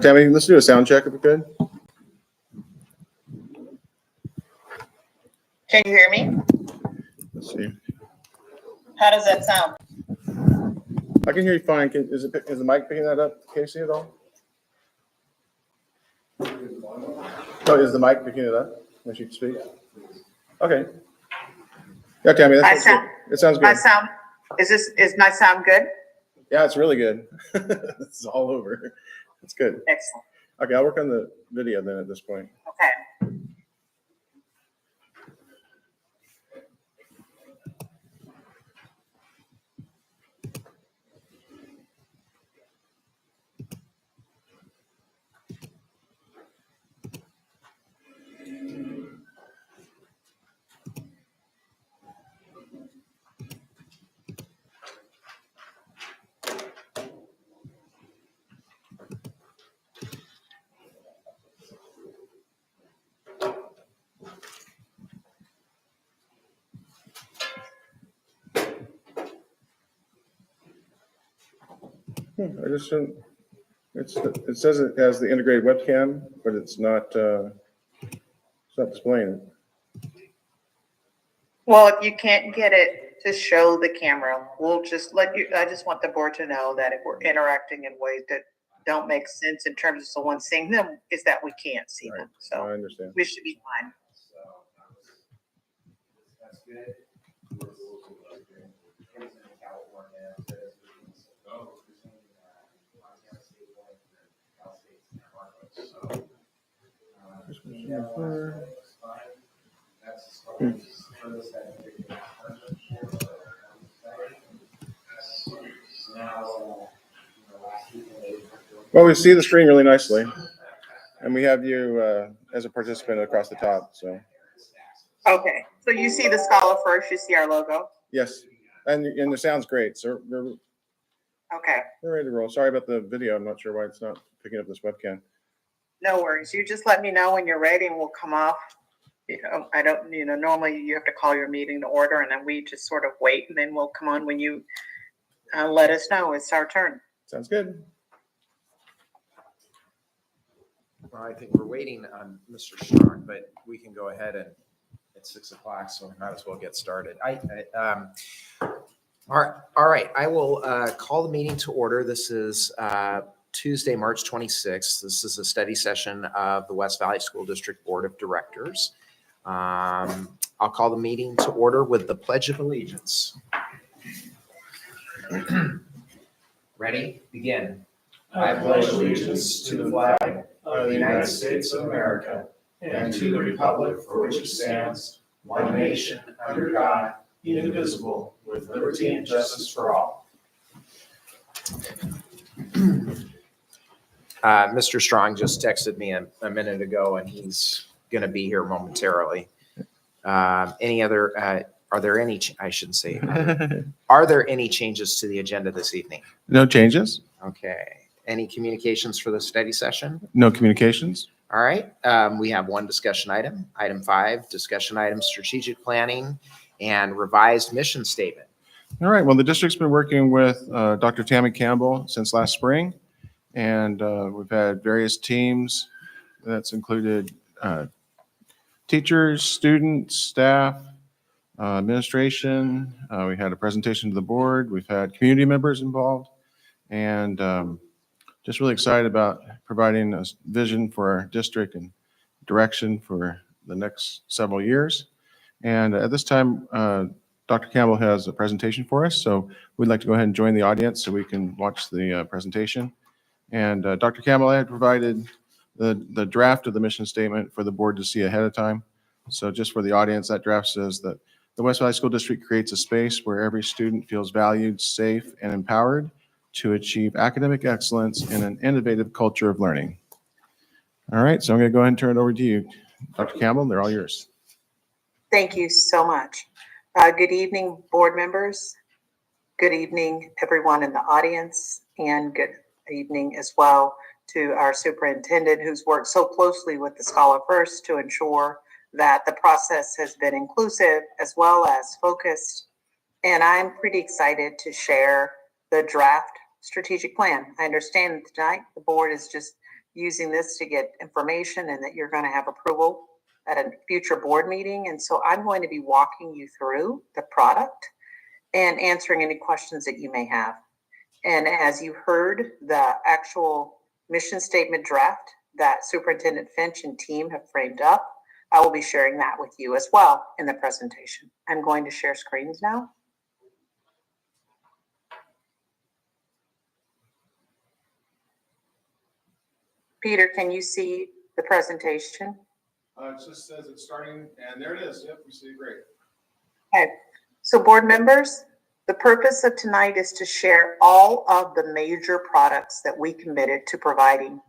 Tammy, let's do a sound check if we could. Can you hear me? Let's see. How does that sound? I can hear you fine. Is the mic picking that up, Casey, at all? Oh, is the mic picking it up when she speaks? Okay. Yeah, Tammy, it sounds good. Is my sound good? Yeah, it's really good. It's all over. It's good. Excellent. Okay, I'll work on the video then at this point. Okay. I just shouldn't. It says it has the integrated webcam, but it's not displaying it. Well, if you can't get it to show the camera, we'll just let you. I just want the board to know that if we're interacting in ways that don't make sense in terms of someone seeing them, is that we can't see them. So I understand. we should be fine. That's good. Well, we see the screen really nicely, and we have you as a participant across the top. So. Okay. So you see the Scholar first. You see our logo. Yes, and the sound's great. So we're ready to roll. Sorry about the video. I'm not sure why it's not picking up this webcam. No worries. You just let me know when you're ready, and we'll come off. I don't. Normally you have to call your meeting to order, and then we just sort of wait, and then we'll come on when you let us know it's our turn. Sounds good. Well, I think we're waiting on Mr. Strong, but we can go ahead and it's 6 o'clock, so we might as well get started. All right. I will call the meeting to order. This is Tuesday, March 26th. This is a study session of the West Valley School District Board of Directors. I'll call the meeting to order with the Pledge of Allegiance. Ready? Begin. I pledge allegiance to the flag of the United States of America and to the republic for which it stands, one nation, under God, indivisible, with liberty and justice for all. Mr. Strong just texted me a minute ago, and he's going to be here momentarily. Are there any, I shouldn't say, are there any changes to the agenda this evening? No changes. Okay. Any communications for the study session? No communications. All right. We have one discussion item. Item 5, discussion item, strategic planning and revised mission statement. All right. Well, the district's been working with Dr. Tammy Campbell since last spring, and we've had various teams. That's included teachers, students, staff, administration. We had a presentation to the board. We've had community members involved, and just really excited about providing a vision for our district and direction for the next several years. And at this time, Dr. Campbell has a presentation for us, so we'd like to go ahead and join the audience so we can watch the presentation. And Dr. Campbell, I had provided the draft of the mission statement for the board to see ahead of time. So just for the audience, that draft says that the West Valley School District creates a space where every student feels valued, safe, and empowered to achieve academic excellence in an innovative culture of learning. All right, so I'm going to go ahead and turn it over to you, Dr. Campbell. They're all yours. Thank you so much. Good evening, board members. Good evening, everyone in the audience, and good evening as well to our superintendent who's worked so closely with the Scholar First to ensure that the process has been inclusive as well as focused. And I'm pretty excited to share the draft strategic plan. I understand that tonight the board is just using this to get information and that you're going to have approval at a future board meeting. And so I'm going to be walking you through the product and answering any questions that you may have. And as you heard, the actual mission statement draft that Superintendent Finch and team have framed up, I will be sharing that with you as well in the presentation. I'm going to share screens now. Peter, can you see the presentation? It just says it's starting, and there it is. Yep, we see it great. Okay, so board members, the purpose of tonight is to share all of the major products that we committed to providing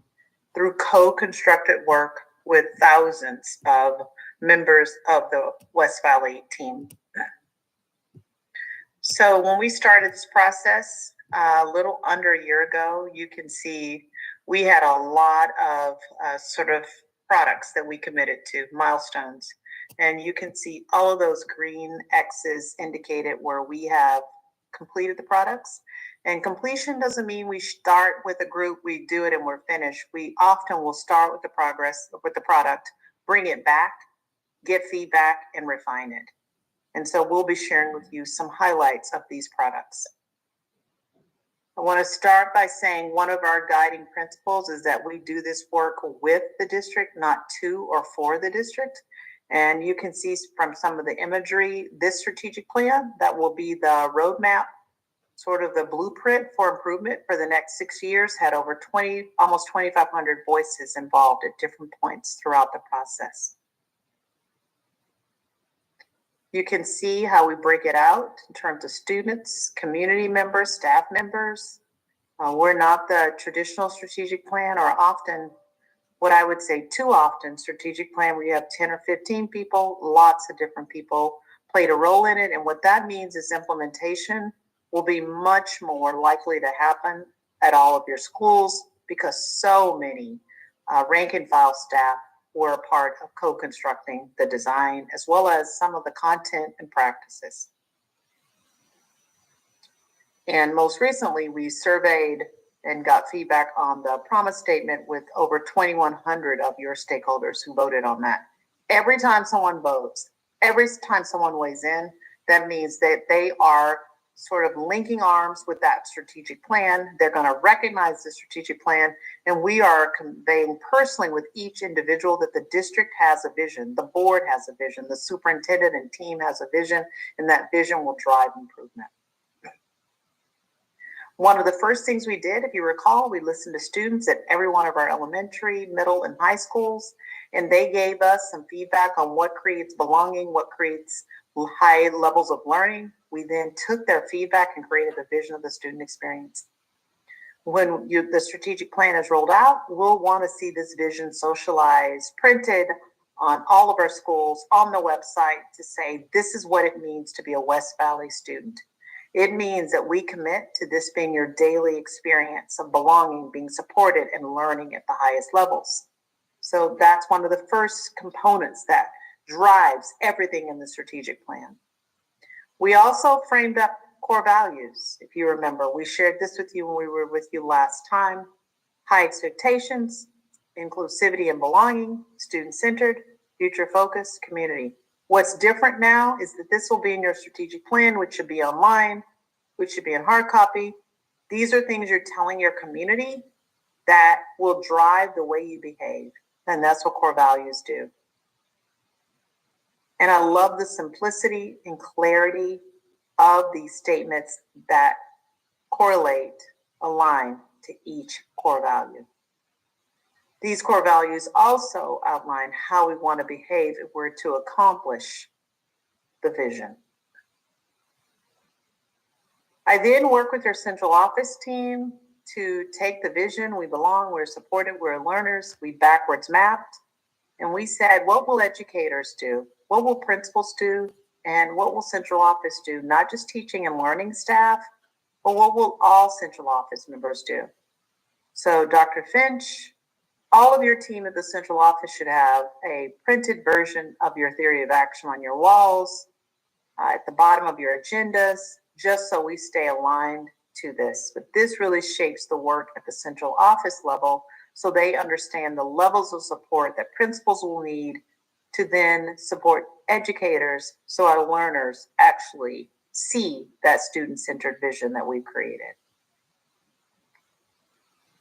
through co-constructed work with thousands of members of the West Valley team. So when we started this process a little under a year ago, you can see we had a lot of sort of products that we committed to, milestones. And you can see all of those green X's indicated where we have completed the products. And completion doesn't mean we start with a group, we do it and we're finished. We often will start with the product, bring it back, get feedback, and refine it. And so we'll be sharing with you some highlights of these products. I want to start by saying one of our guiding principles is that we do this work with the district, not to or for the district. And you can see from some of the imagery, this strategic plan, that will be the roadmap, sort of the blueprint for improvement for the next 6 years, had over almost 2,500 voices involved at different points throughout the process. You can see how we break it out in terms of students, community members, staff members. We're not the traditional strategic plan, or often, what I would say too often, strategic plan where you have 10 or 15 people, lots of different people played a role in it. And what that means is implementation will be much more likely to happen at all of your schools because so many rank and file staff were a part of co-constructing the design as well as some of the content and practices. And most recently, we surveyed and got feedback on the promise statement with over 2,100 of your stakeholders who voted on that. Every time someone votes, every time someone weighs in, that means that they are sort of linking arms with that strategic plan. They're going to recognize the strategic plan, and we are conveying personally with each individual that the district has a vision, the board has a vision, the superintendent and team has a vision, and that vision will drive improvement. One of the first things we did, if you recall, we listened to students at every one of our elementary, middle, and high schools, and they gave us some feedback on what creates belonging, what creates high levels of learning. We then took their feedback and created the vision of the student experience. When the strategic plan is rolled out, we'll want to see this vision socialized, printed on all of our schools, on the website to say, this is what it means to be a West Valley student. It means that we commit to this being your daily experience of belonging, being supported, and learning at the highest levels. So that's one of the first components that drives everything in the strategic plan. We also framed up core values. If you remember, we shared this with you when we were with you last time. High expectations, inclusivity and belonging, student-centered, future-focused, community. What's different now is that this will be in your strategic plan, which should be online, which should be in hard copy. These are things you're telling your community that will drive the way you behave. And that's what core values do. And I love the simplicity and clarity of these statements that correlate, align to each core value. These core values also outline how we want to behave if we're to accomplish the vision. I then work with your central office team to take the vision, we belong, we're supported, we're learners, we backwards mapped, and we said, what will educators do? What will principals do? And what will central office do? Not just teaching and learning staff, but what will all central office members do? So Dr. Finch, all of your team at the central office should have a printed version of your theory of action on your walls, at the bottom of your agendas, just so we stay aligned to this, but this really shapes the work at the central office level so they understand the levels of support that principals will need to then support educators so our learners actually see that student-centered vision that we've created.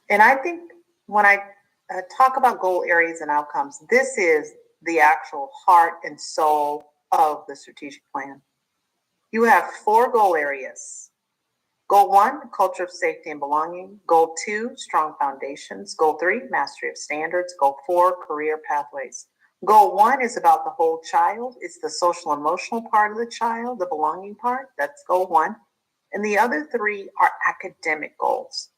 And I think when I talk about goal areas and outcomes, this is the actual heart and soul of the strategic plan. You have 4 goal areas. Goal 1, culture of safety and belonging. Goal 2, strong foundations. Goal 3, mastery of standards. Goal 4, career pathways. Goal 1 is about the whole child. It's the social emotional part of the child, the belonging part. That's goal 1. And the other 3 are academic goals.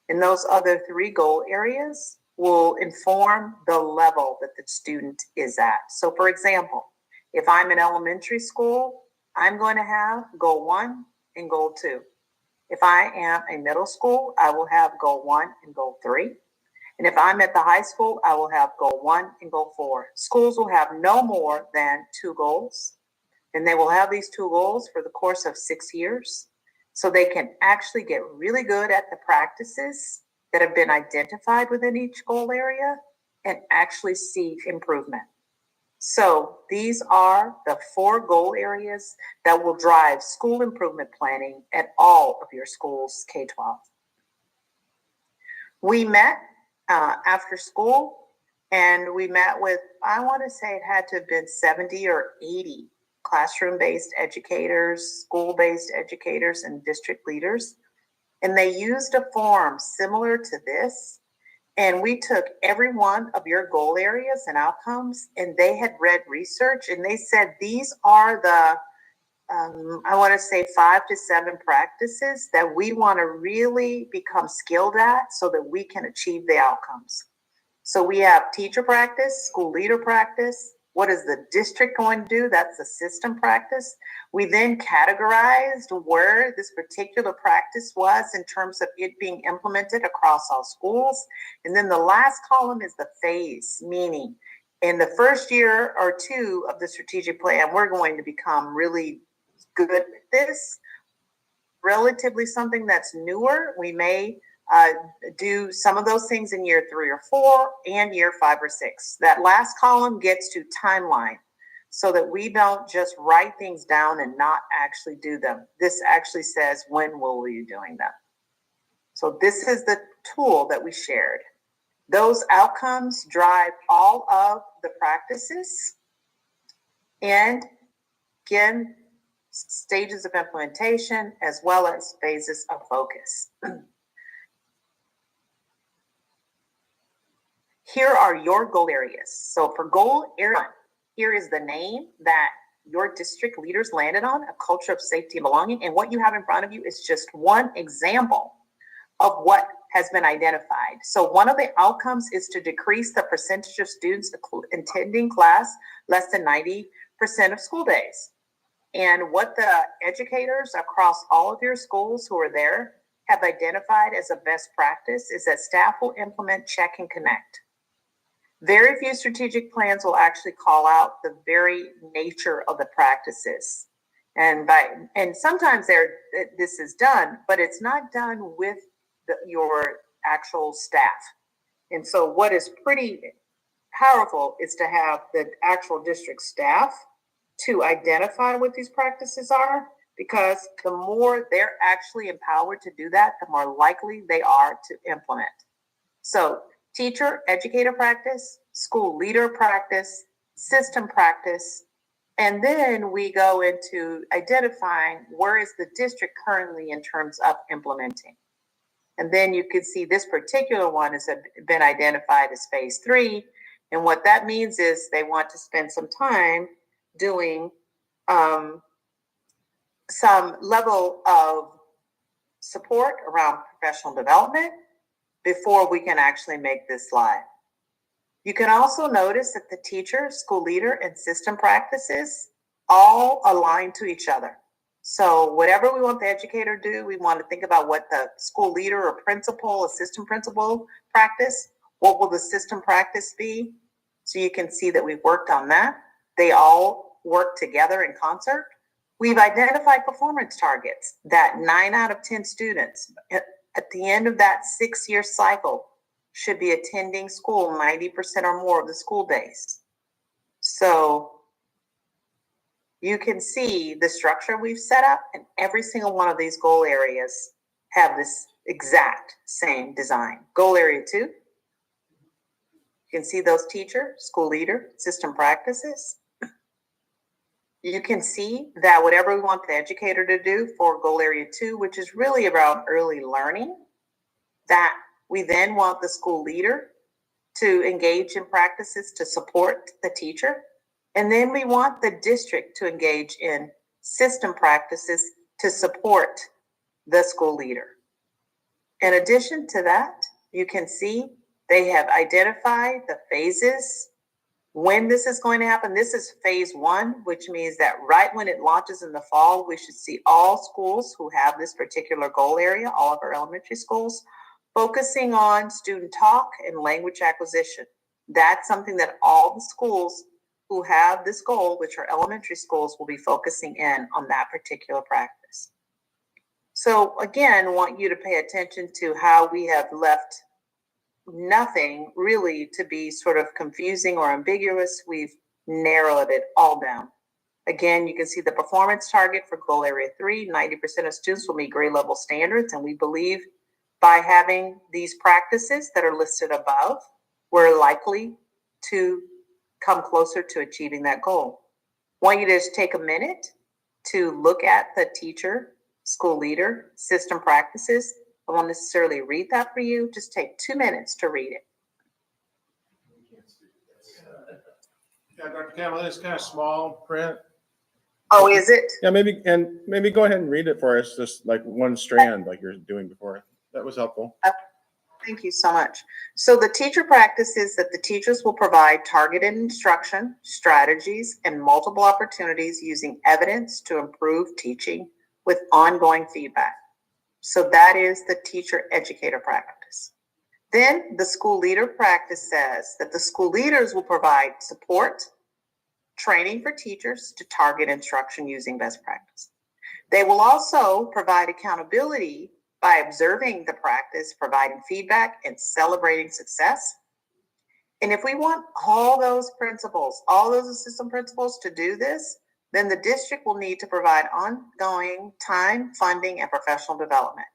And those other 3 goal areas will inform the level that the student is at. So for example, if I'm in elementary school, I'm going to have goal 1 and goal 2. If I am a middle school, I will have goal 1 and goal 3. And if I'm at the high school, I will have goal 1 and goal 4. Schools will have no more than 2 goals. And they will have these 2 goals for the course of 6 years. So they can actually get really good at the practices that have been identified within each goal area and actually see improvement. So these are the 4 goal areas that will drive school improvement planning at all of your schools K-12. We met after school, and we met with, I want to say it had to have been 70 or 80 classroom-based educators, school-based educators, and district leaders. And they used a form similar to this. And we took every one of your goal areas and outcomes, and they had read research, and they said these are the, I want to say 5 to 7 practices that we want to really become skilled at so that we can achieve the outcomes. So we have teacher practice, school leader practice. What is the district going to do? That's the system practice. We then categorized where this particular practice was in terms of it being implemented across all schools. And then the last column is the phase, meaning in the first year or 2 of the strategic plan, we're going to become really good at this. Relatively something that's newer, we may do some of those things in year 3 or 4 and year 5 or 6. That last column gets to timeline so that we don't just write things down and not actually do them. This actually says, when will we be doing them? So this is the tool that we shared. Those outcomes drive all of the practices and, again, stages of implementation as well as phases of focus. Here are your goal areas. So for goal area 1, here is the name that your district leaders landed on, a culture of safety and belonging. And what you have in front of you is just one example of what has been identified. So one of the outcomes is to decrease the percentage of students attending class less than 90% of school days. And what the educators across all of your schools who are there have identified as a best practice is that staff will implement check and connect. Very few strategic plans will actually call out the very nature of the practices. And sometimes this is done, but it's not done with your actual staff. And so what is pretty powerful is to have the actual district staff to identify what these practices are, because the more they're actually empowered to do that, the more likely they are to implement. So teacher, educator practice, school leader practice, system practice, and then we go into identifying where is the district currently in terms of implementing. And then you can see this particular one has been identified as phase 3. And what that means is they want to spend some time doing some level of support around professional development before we can actually make this live. You can also notice that the teacher, school leader, and system practices all align to each other. So whatever we want the educator to do, we want to think about what the school leader or principal, assistant principal practice, what will the system practice be? So you can see that we've worked on that. They all work together in concert. We've identified performance targets that 9 out of 10 students at the end of that 6-year cycle should be attending school 90% or more of the school days. So you can see the structure we've set up, and every single one of these goal areas have this exact same design. Goal area 2, you can see those teacher, school leader, system practices. You can see that whatever we want the educator to do for goal area 2, which is really around early learning, that we then want the school leader to engage in practices to support the teacher. And then we want the district to engage in system practices to support the school leader. In addition to that, you can see they have identified the phases when this is going to happen. This is phase 1, which means that right when it launches in the fall, we should see all schools who have this particular goal area, all of our elementary schools, focusing on student talk and language acquisition. That's something that all the schools who have this goal, which are elementary schools, will be focusing in on that particular practice. So again, I want you to pay attention to how we have left nothing really to be sort of confusing or ambiguous. We've narrowed it all down. Again, you can see the performance target for goal area 3, 90% of students will meet grade level standards. And we believe by having these practices that are listed above, we're likely to come closer to achieving that goal. I want you to just take a minute to look at the teacher, school leader, system practices. I won't necessarily read that for you. Just take 2 minutes to read it. Yeah, Dr. Campbell, it's kind of small print. Oh, is it? Yeah, maybe go ahead and read it for us, just like one strand like you're doing before. That was helpful. Thank you so much. So the teacher practices that the teachers will provide targeted instruction, strategies, and multiple opportunities using evidence to improve teaching with ongoing feedback. So that is the teacher educator practice. Then the school leader practice says that the school leaders will provide support, training for teachers to target instruction using best practice. They will also provide accountability by observing the practice, providing feedback, and celebrating success. And if we want all those principles, all those system principles to do this, then the district will need to provide ongoing time, funding, and professional development.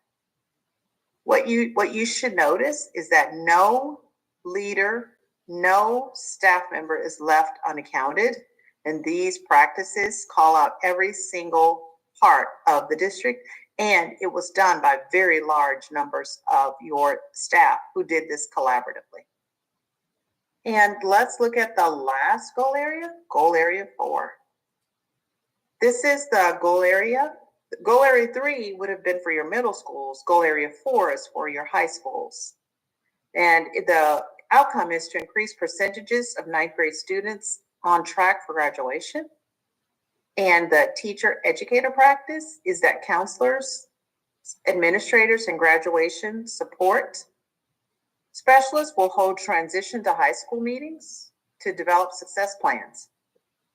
What you should notice is that no leader, no staff member is left unaccounted. And these practices call out every single part of the district. And it was done by very large numbers of your staff who did this collaboratively. And let's look at the last goal area 4. This is the goal area. Goal area 3 would have been for your middle schools. Goal area 4 is for your high schools. And the outcome is to increase percentages of 9th grade students on track for graduation. And the teacher educator practice is that counselors, administrators, and graduation support specialists will hold transition to high school meetings to develop success plans.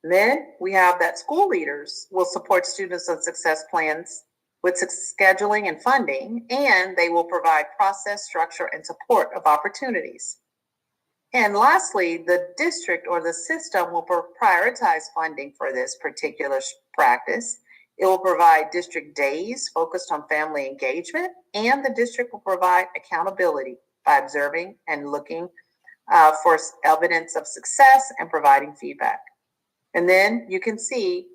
Then we have that school leaders will support students on success plans with scheduling and funding, and they will provide process, structure, and support of opportunities. And lastly, the district or the system will prioritize funding for this particular practice. It will provide district days focused on family engagement, and the district will provide accountability by observing and looking for evidence of success and providing feedback. And then you can see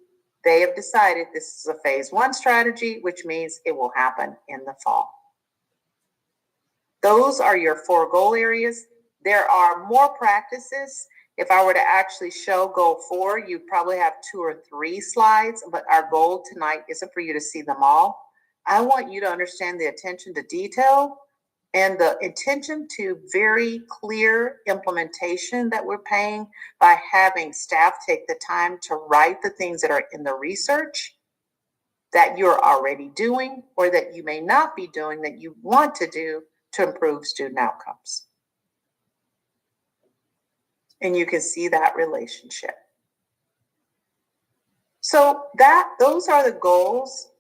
they have decided this is a phase 1 strategy, which means it will happen in the fall. Those are your 4 goal areas. There are more practices. If I were to actually show goal 4, you'd probably have 2 or 3 slides, but our goal tonight isn't for you to see them all. I want you to understand the attention to detail and the attention to very clear implementation that we're paying by having staff take the time to write the things that are in the research that you're already doing or that you may not be doing that you want to do to improve student outcomes. And you can see that relationship. So those are the goals,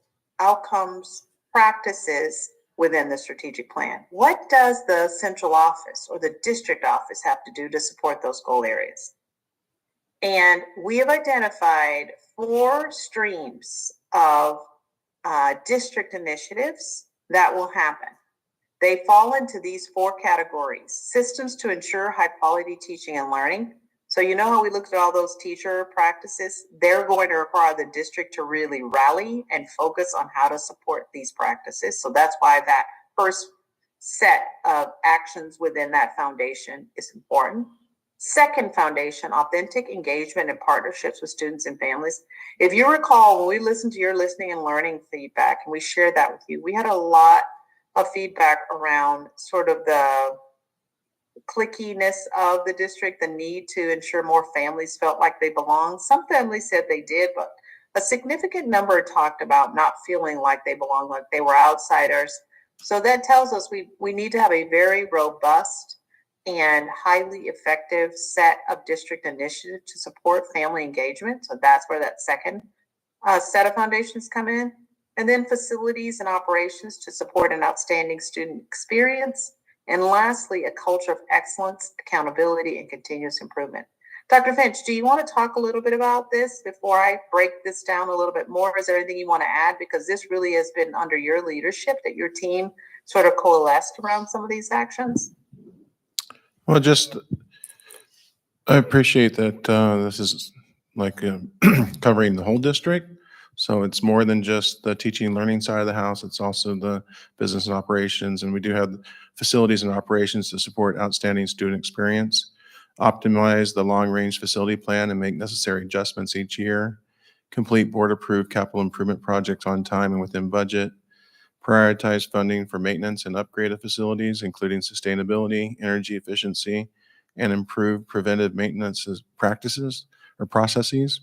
outcomes, practices within the strategic plan. What does the central office or the district office have to do to support those goal areas? And we have identified 4 streams of district initiatives that will happen. They fall into these 4 categories: systems to ensure high quality teaching and learning. So you know how we looked at all those teacher practices? They're going to require the district to really rally and focus on how to support these practices. So that's why that first set of actions within that foundation is important. Second foundation, authentic engagement and partnerships with students and families. If you recall, when we listened to your listening and learning feedback and we shared that with you, we had a lot of feedback around sort of the clickiness of the district, the need to ensure more families felt like they belong. Some families said they did, but a significant number talked about not feeling like they belong, like they were outsiders. So that tells us we need to have a very robust and highly effective set of district initiatives to support family engagement. So that's where that second set of foundations come in. And then facilities and operations to support an outstanding student experience. And lastly, a culture of excellence, accountability, and continuous improvement. Dr. Finch, do you want to talk a little bit about this before I break this down a little bit more? Is there anything you want to add? Because this really has been under your leadership that your team sort of coalesced around some of these actions. Well, I appreciate that this is like covering the whole district. So it's more than just the teaching and learning side of the house. It's also the business and operations. And we do have facilities and operations to support outstanding student experience, optimize the long-range facility plan and make necessary adjustments each year, complete board-approved capital improvement projects on time and within budget, prioritize funding for maintenance and upgrade of facilities, including sustainability, energy efficiency, and improve preventive maintenance practices or processes.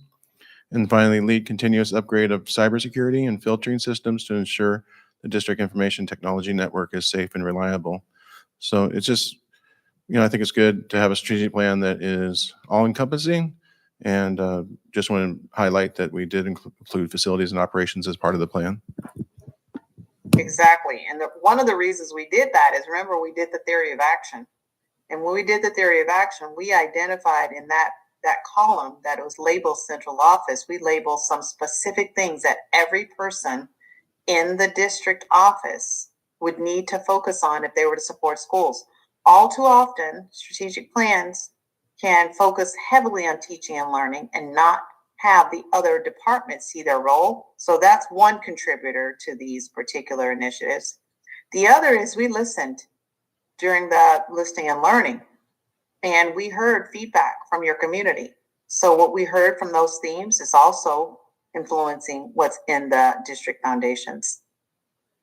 And finally, lead continuous upgrade of cybersecurity and filtering systems to ensure the district information technology network is safe and reliable. So it's just, I think it's good to have a strategic plan that is all-encompassing. And just want to highlight that we did include facilities and operations as part of the plan. Exactly. And one of the reasons we did that is, remember, we did the theory of action. And when we did the theory of action, we identified in that column that it was labeled central office, we labeled some specific things that every person in the district office would need to focus on if they were to support schools. All too often, strategic plans can focus heavily on teaching and learning and not have the other departments see their role. So that's one contributor to these particular initiatives. The other is we listened during the listening and learning, and we heard feedback from your community. So what we heard from those themes is also influencing what's in the district foundations,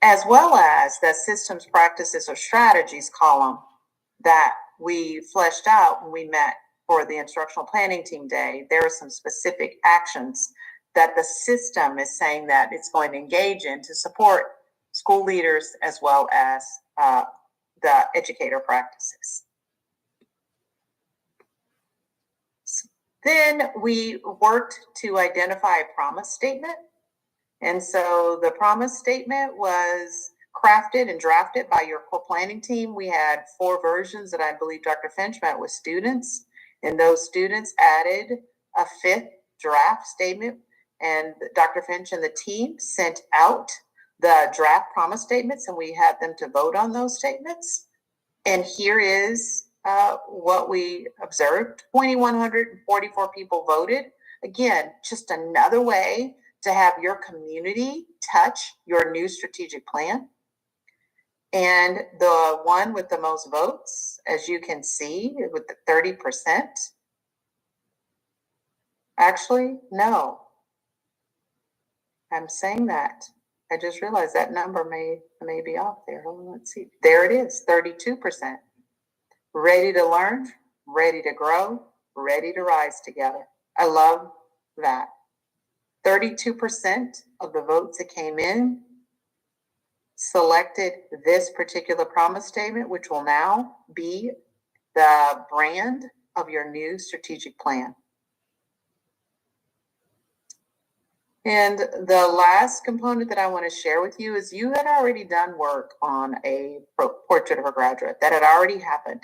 as well as that systems, practices, or strategies column that we fleshed out when we met for the instructional planning team day. There are some specific actions that the system is saying that it's going to engage in to support school leaders as well as the educator practices. Then we worked to identify a promise statement. And so the promise statement was crafted and drafted by your core planning team. We had 4 versions that I believe Dr. Finch met with students, and those students added a 5th draft statement, and Dr. Finch and the team sent out the draft promise statements, and we had them to vote on those statements. And here is what we observed. 2,144 people voted. Again, just another way to have your community touch your new strategic plan. And the one with the most votes, as you can see, with the 30%. Actually, no. I'm saying that. I just realized that number may be off there. Hold on, let's see. There it is, 32%. Ready to learn, ready to grow, ready to rise together. I love that. 32% of the votes that came in selected this particular promise statement, which will now be the brand of your new strategic plan. And the last component that I want to share with you is you had already done work on a portrait of a graduate. That had already happened.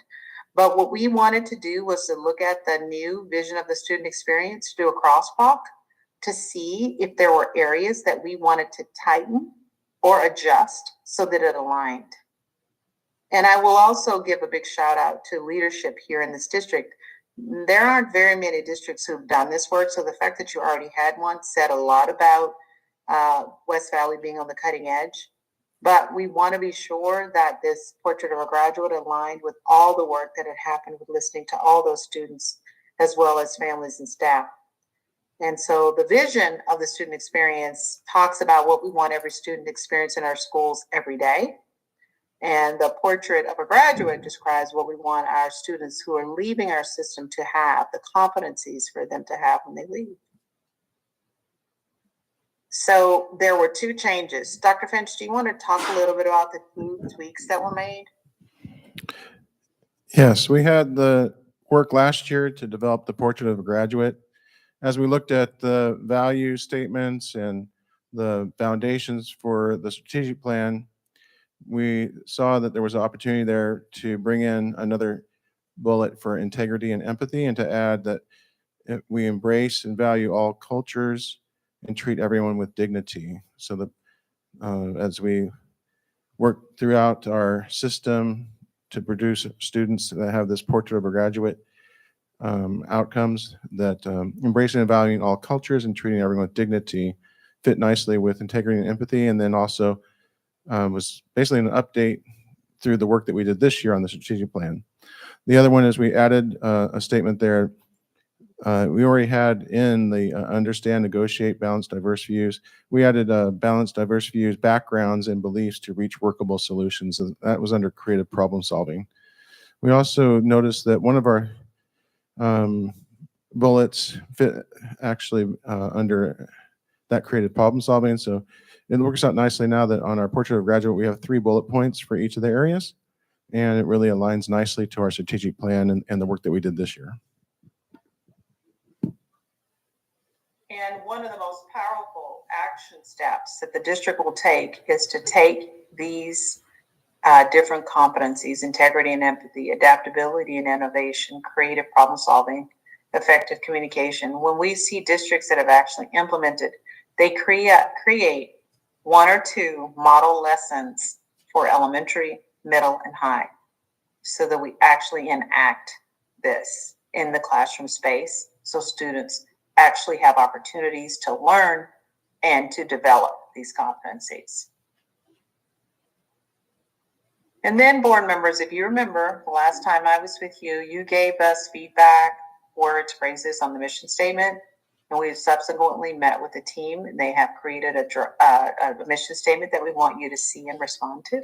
But what we wanted to do was to look at the new vision of the student experience, do a crosswalk to see if there were areas that we wanted to tighten or adjust so that it aligned. And I will also give a big shout out to leadership here in this district. There aren't very many districts who've done this work, so the fact that you already had one said a lot about West Valley being on the cutting edge. But we want to be sure that this portrait of a graduate aligned with all the work that had happened with listening to all those students, as well as families and staff. And so the vision of the student experience talks about what we want every student to experience in our schools every day. And the portrait of a graduate describes what we want our students who are leaving our system to have, the competencies for them to have when they leave. So there were two changes. Dr. Finch, do you want to talk a little bit about the two tweaks that were made? Yes, we had the work last year to develop the portrait of a graduate. As we looked at the value statements and the foundations for the strategic plan, we saw that there was an opportunity there to bring in another bullet for integrity and empathy, and to add that we embrace and value all cultures and treat everyone with dignity. So that as we work throughout our system to produce students that have this portrait of a graduate outcomes, that embracing and valuing all cultures and treating everyone with dignity fit nicely with integrity and empathy. And then also was basically an update through the work that we did this year on the strategic plan. The other one is we added a statement there. We already had in the understand, negotiate, balance, diverse views. We added balance, diverse views, backgrounds, and beliefs to reach workable solutions. And that was under creative problem solving. We also noticed that one of our bullets fit actually under that creative problem solving. So it works out nicely now that on our portrait of graduate, we have 3 bullet points for each of the areas. And it really aligns nicely to our strategic plan and the work that we did this year. And one of the most powerful action steps that the district will take is to take these different competencies, integrity and empathy, adaptability and innovation, creative problem solving, effective communication. When we see districts that have actually implemented, they create 1 or 2 model lessons for elementary, middle, and high, so that we actually enact this in the classroom space so students actually have opportunities to learn and to develop these competencies. And then board members, if you remember the last time I was with you, you gave us feedback, words, phrases on the mission statement, and we've subsequently met with the team and they have created a mission statement that we want you to see and respond to.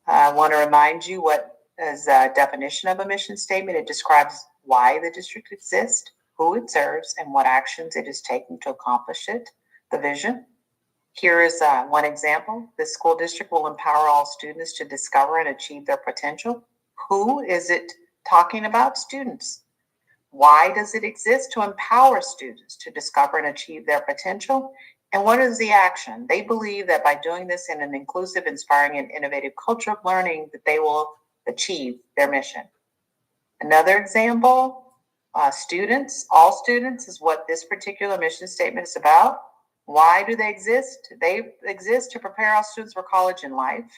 I want to remind you what is a definition of a mission statement. It describes why the district exists, who it serves, and what actions it is taking to accomplish it, the vision. Here is one example. The school district will empower all students to discover and achieve their potential. Who is it talking about? Students. Why does it exist? To empower students to discover and achieve their potential. And what is the action? They believe that by doing this in an inclusive, inspiring, and innovative culture of learning, that they will achieve their mission. Another example, students, all students is what this particular mission statement is about. Why do they exist? They exist to prepare all students for college and life.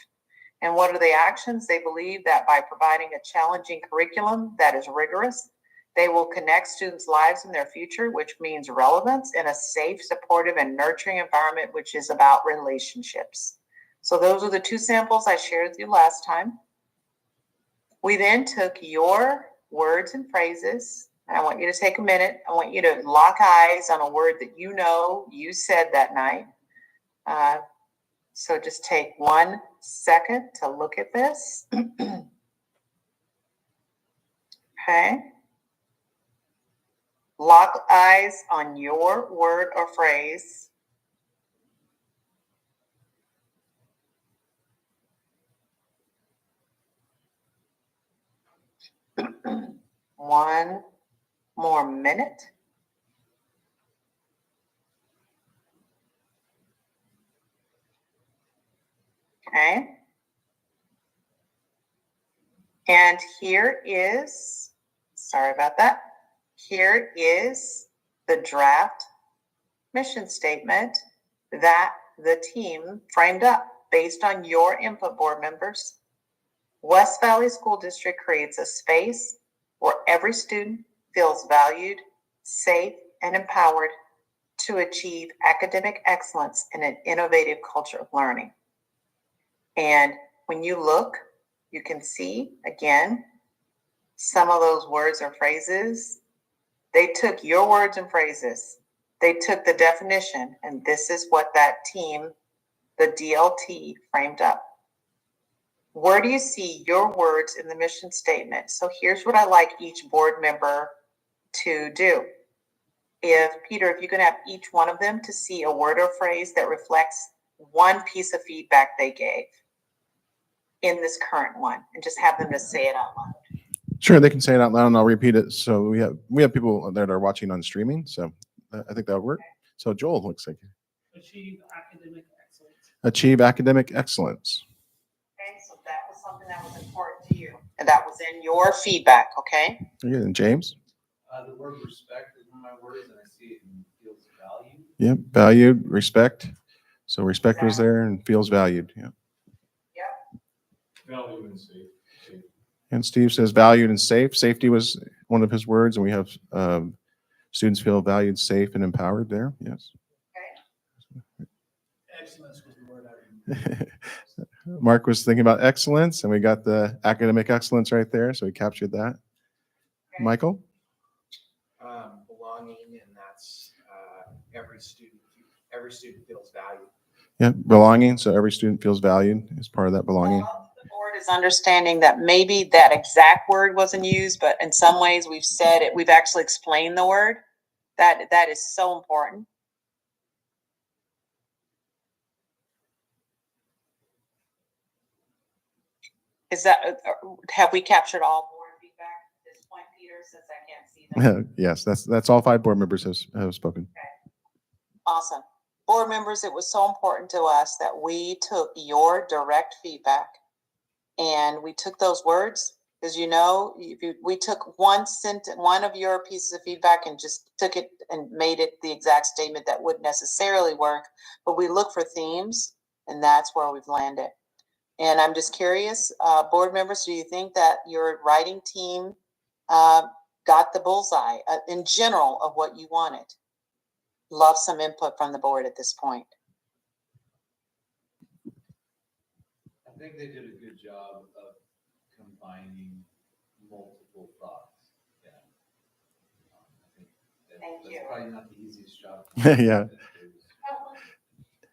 And what are the actions? They believe that by providing a challenging curriculum that is rigorous, they will connect students' lives and their future, which means relevance, in a safe, supportive, and nurturing environment, which is about relationships. So those are the 2 samples I shared with you last time. We then took your words and phrases. I want you to take a minute. I want you to lock eyes on a word that you know you said that night. So just take 1 second to look at this. Okay. Lock eyes on your word or phrase. One more minute. Okay. And here is, sorry about that. Here is the draft mission statement that the team framed up based on your input, board members. West Valley School District creates a space where every student feels valued, safe, and empowered to achieve academic excellence in an innovative culture of learning. And when you look, you can see, again, some of those words or phrases. They took your words and phrases. They took the definition, and this is what that team, the DLT, framed up. Where do you see your words in the mission statement? So here's what I like each board member to do. Peter, if you can have each one of them to see a word or phrase that reflects one piece of feedback they gave in this current one, and just have them to say it out loud. Sure, they can say it out loud and I'll repeat it. So we have people that are watching on streaming. So I think that would work. So Joel looks like Achieve academic excellence. achieve academic excellence. Okay, so that was something that was important to you, and that was in your feedback, okay? Yeah, and James? The word respect is one of my words, and I see it in feels valued. Yep, valued, respect. So respect was there and feels valued. Yeah. Value and safe. And Steve says valued and safe. Safety was one of his words, and we have students feel valued, safe, and empowered there. Yes. Excellence was the word I remember. Mark was thinking about excellence, and we got the academic excellence right there, so we captured that. Okay. Michael? Belonging, and that's every student feels valued. Yeah, belonging. So every student feels valued as part of that belonging. The board is understanding that maybe that exact word wasn't used, but in some ways we've said it, we've actually explained the word. That is so important. Is that, have we captured all board feedback at this point, Peter, since I can't see them? Yes, that's all 5 board members have spoken. Awesome. Board members, it was so important to us that we took your direct feedback and we took those words, because we took one of your pieces of feedback and just took it and made it the exact statement that wouldn't necessarily work, but we look for themes, and that's where we've landed. And I'm just curious, board members, do you think that your writing team got the bullseye in general of what you wanted? Love some input from the board at this point. I think they did a good job of combining multiple thoughts. Yeah. I think Thank that's you. probably not the easiest job.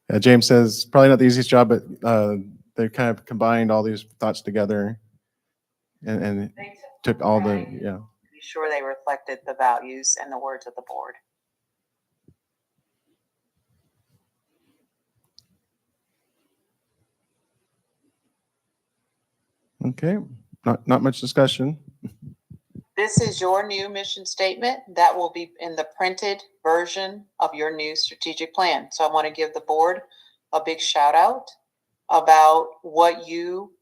Yeah. James says probably not the easiest job, but they kind of combined all these thoughts together and They took all the, be sure they reflected the values and the words of the board. Okay, not much discussion. This is your new mission statement that will be in the printed version of your new strategic plan. So I want to give the board a big shout out about what you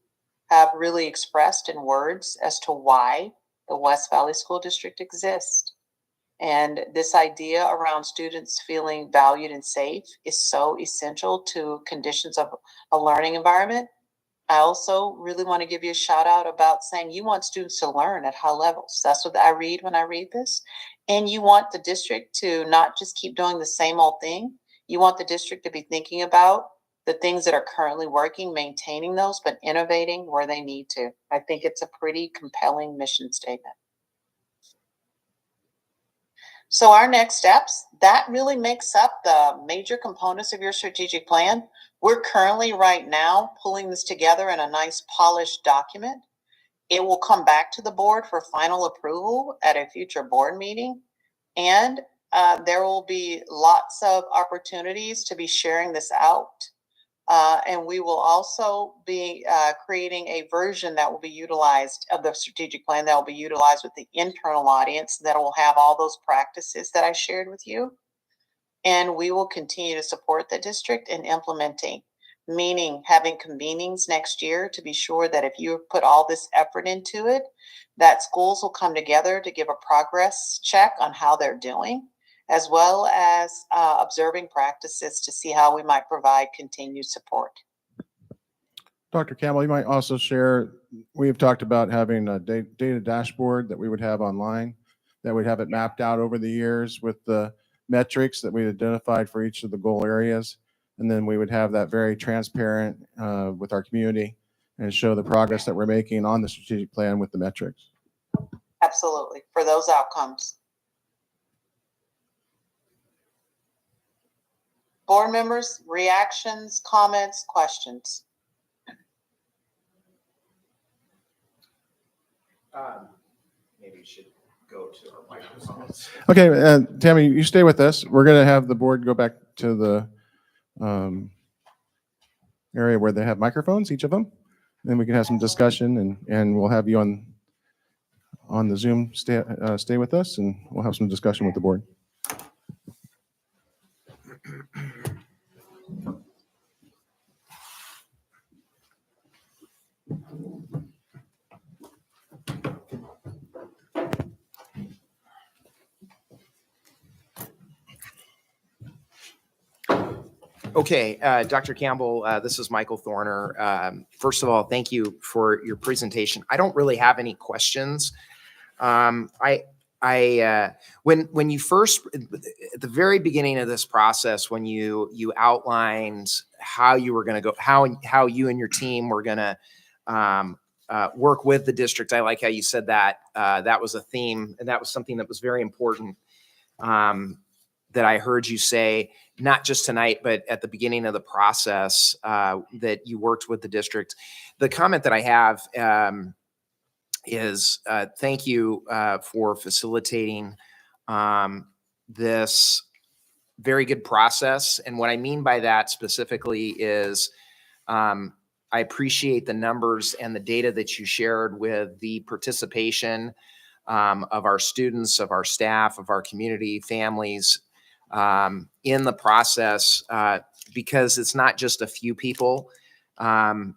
have really expressed in words as to why the West Valley School District exists. And this idea around students feeling valued and safe is so essential to conditions of a learning environment. I also really want to give you a shout out about saying you want students to learn at high levels. That's what I read when I read this. And you want the district to not just keep doing the same old thing. You want the district to be thinking about the things that are currently working, maintaining those, but innovating where they need to. I think it's a pretty compelling mission statement. So our next steps, that really makes up the major components of your strategic plan. We're currently right now pulling this together in a nice polished document. It will come back to the board for final approval at a future board meeting. And there will be lots of opportunities to be sharing this out. And we will also be creating a version that will be utilized of the strategic plan that will be utilized with the internal audience that will have all those practices that I shared with you. And we will continue to support the district in implementing meaning having convenings next year to be sure that if you put all this effort into it, that schools will come together to give a progress check on how they're doing, as well as observing practices to see how we might provide continued support. Dr. Campbell, you might also share, we have talked about having a data dashboard that we would have online, that would have it mapped out over the years with the metrics that we identified for each of the goal areas. And then we would have that very transparent with our community and show the progress that we're making on the strategic plan with the metrics. Absolutely, for those outcomes. Board members, reactions, comments, questions? Maybe we should go to our microphones. Okay, Tammy, you stay with us. We're going to have the board go back to the area where they have microphones, each of them. Then we can have some discussion, and we'll have you on the Zoom. Stay with us, and we'll have some discussion with the board. Okay, Dr. Campbell, this is Michael Thorner. First of all, thank you for your presentation. I don't really have any questions. When you first, at the very beginning of this process, when you outlined how you were going to go, how you and your team were going to work with the district, I like how you said that. That was a theme, and that was something that was very important that I heard you say, not just tonight, but at the beginning of the process, that you worked with the district. The comment that I have is thank you for facilitating this very good process. And what I mean by that specifically is I appreciate the numbers and the data that you shared with the participation of our students, of our staff, of our community, families, in the process, because it's not just a few people that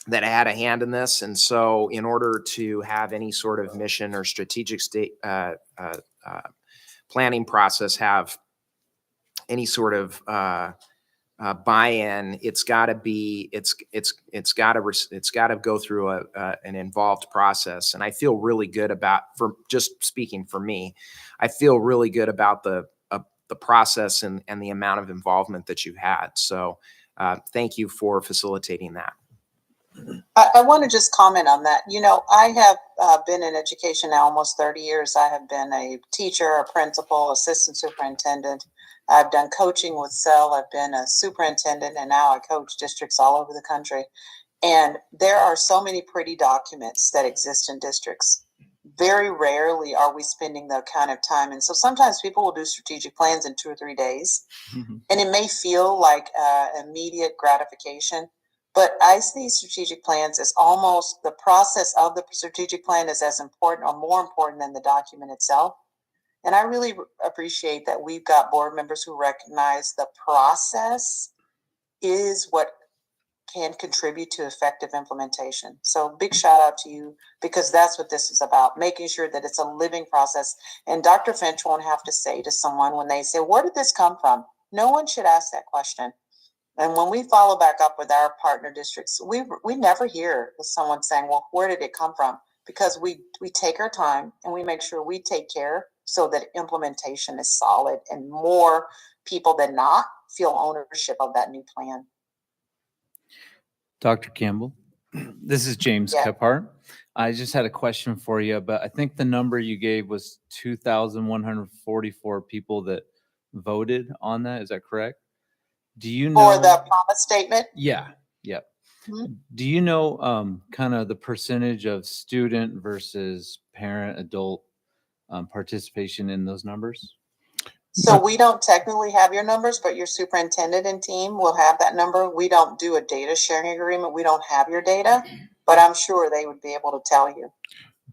had a hand in this. And so in order to have any sort of mission or strategic planning process have any sort of buy-in, it's got to be, it's got to go through an involved process. And I feel really good about, for just speaking for me, I feel really good about the process and the amount of involvement that you had. So thank you for facilitating that. I want to just comment on that. You know, I have been in education now almost 30 years. I have been a teacher, a principal, assistant superintendent. I've done coaching with CEL. I've been a superintendent, and now I coach districts all over the country. And there are so many pretty documents that exist in districts. Very rarely are we spending that kind of time. And so sometimes people will do strategic plans in 2 or 3 days. Mm-hmm. And it may feel like immediate gratification, but I see strategic plans as almost the process of the strategic plan is as important or more important than the document itself. And I really appreciate that we've got board members who recognize the process is what can contribute to effective implementation. So big shout out to you, because that's what this is about, making sure that it's a living process. And Dr. Finch won't have to say to someone when they say, where did this come from? No one should ask that question. And when we follow back up with our partner districts, we never hear someone saying, well, where did it come from? Because we take our time and we make sure we take care so that implementation is solid and more people than not feel ownership of that new plan. Dr. Campbell, this is James Kephart. I just had a question for you, but I think the number you gave was 2,144 people that voted on that. Is that correct? Do you know? For the promise statement? Yeah. Mm-hmm. Do you know kind of the percentage of student versus parent, adult participation in those numbers? So we don't technically have your numbers, but your superintendent and team will have that number. We don't do a data sharing agreement. We don't have your data, but I'm sure they would be able to tell you.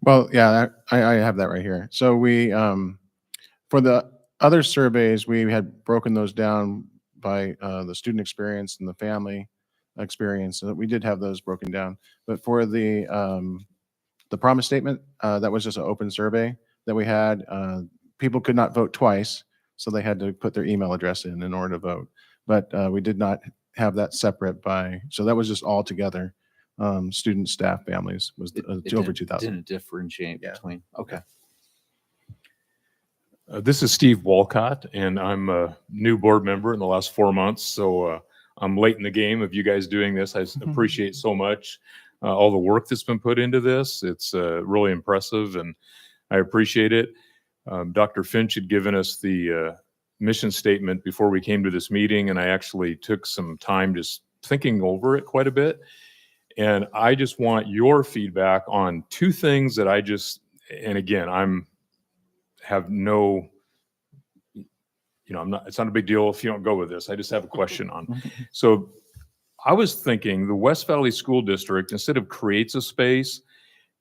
Well, yeah, I have that right here. So we, for the other surveys, we had broken those down by the student experience and the family experience. So we did have those broken down. But for the promise statement, that was just an open survey that we had. People could not vote twice, so they had to put their email address in order to vote. But we did not have that separate by, so that was just all together. Students, staff, families was It over didn't- 2,000. Didn't differentiate Yeah. between, okay. This is Steve Walcott, and I'm a new board member in the last 4 months. So I'm late in the game of you guys doing this. I appreciate so much all the work that's been put into this. It's really impressive, and I appreciate it. Dr. Finch had given us the mission statement before we came to this meeting, and I actually took some time just thinking over it quite a bit. And I just want your feedback on two things that and again, have no, it's not a big deal if you don't go with this. I just have a question on. So I was thinking the West Valley School District, instead of creates a space,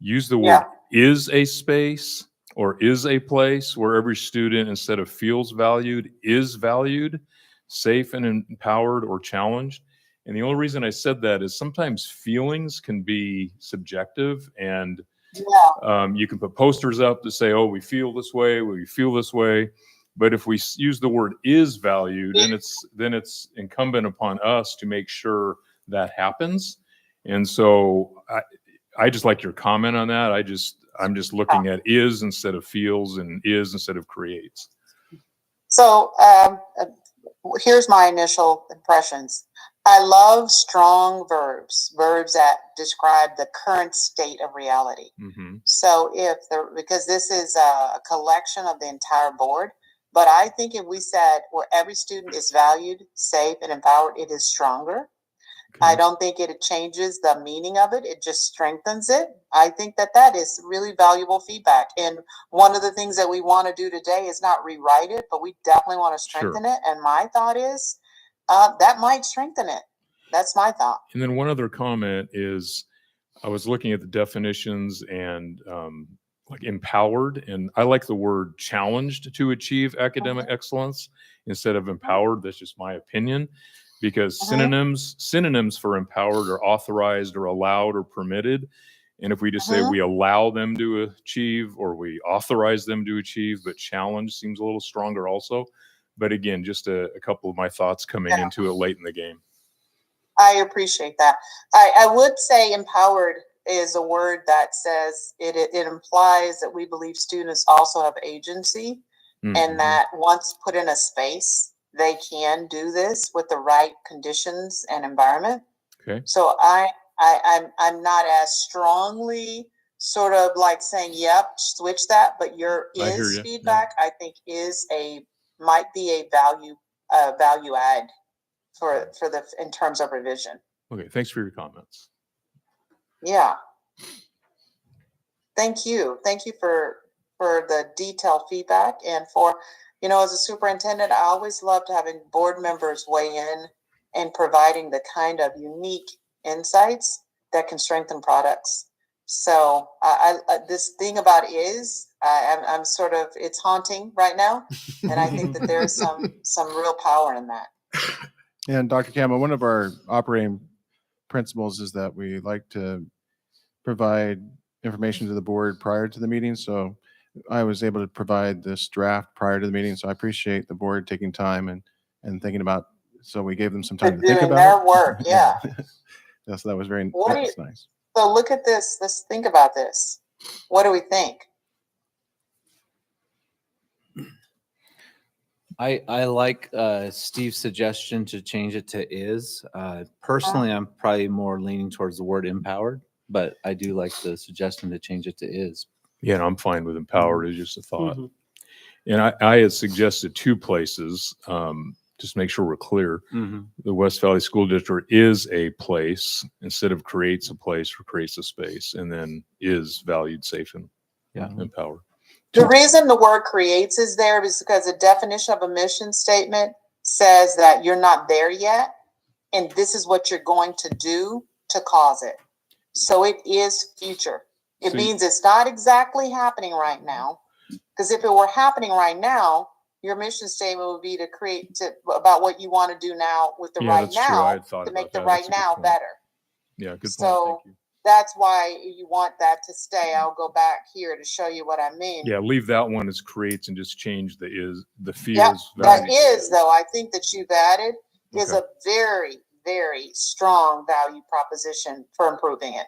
use the word is a space or is a place where every student, instead of feels valued, is valued, safe and empowered or challenged. And the only reason I said that is sometimes feelings can be subjective, and you can put posters up to say, oh, we feel this way, we feel this way. But if we use the word is valued, then it's incumbent upon us to make sure that happens. And so I just like your comment on that. I'm just looking at is instead of feels and is instead of creates. So here's my initial impressions. I love strong verbs that describe the current state of reality. Mm-hmm. So because this is a collection of the entire board, but I think if we said where every student is valued, safe, and empowered, it is stronger. Okay. I don't think it changes the meaning of it. It just strengthens it. I think that is really valuable feedback. And one of the things that we want to do today is not rewrite it, but we definitely want to strengthen it. And my thought is that might strengthen it. That's my thought. And then one other comment is I was looking at the definitions and like empowered, and I like the word challenged to achieve academic excellence instead of empowered. That's just my opinion. Because synonyms for empowered are authorized or allowed or permitted. And if we just say we allow them to achieve or we authorize them to achieve, but challenge seems a little stronger also. But again, just a couple of my thoughts coming into it late in the game. I appreciate that. I would say empowered is a word that says it implies that we believe students also have agency and that once put in a space, they can do this with the right conditions and environment. Okay. So I'm not as strongly sort of like saying, yep, switch that, but your is feedback, I think might be a value add for in terms of revision. Okay. Thanks for your comments. Yeah. Thank you. Thank you for the detailed feedback and for, as a superintendent, I always loved having board members weigh in and providing the kind of unique insights that can strengthen products. So this thing about I'm sort of, it's haunting right now. And I think that there's some real power in that. And Dr. Campbell, one of our operating principles is that we like to provide information to the board prior to the meeting. So I was able to provide this draft prior to the meeting. So I appreciate the board taking time and thinking about, so we gave them some time to think about their work. Yeah. Yes, that was very nice. So look at this. Let's think about this. What do we think? I like Steve's suggestion to change it to is. Personally, I'm probably more leaning towards the word empowered, but I do like the suggestion to change it to is. Yeah, I'm fine with empowered. It's just a thought. And I had suggested two places, just make sure we're clear. The West Valley School District is a place instead of creates a place or creates a space, and then is valued, safe, and empowered. The reason the word creates is there is because the definition of a mission statement says that you're not there yet, and this is what you're going to do to cause it. So it is future. It means it's not exactly happening right now, because if it were happening right now, your mission statement would be to about what you want to do now with the Yeah, right that's true. I now, had thought to about make the that. right That's a good now point. better. Yeah, good point. So Thank you. that's why you want that to stay. I'll go back here to show you what I mean. Yeah, leave that one as creates and just change the Yep, feels. that value. is, though, I think that you've added is Okay. a very, very strong value proposition for improving it.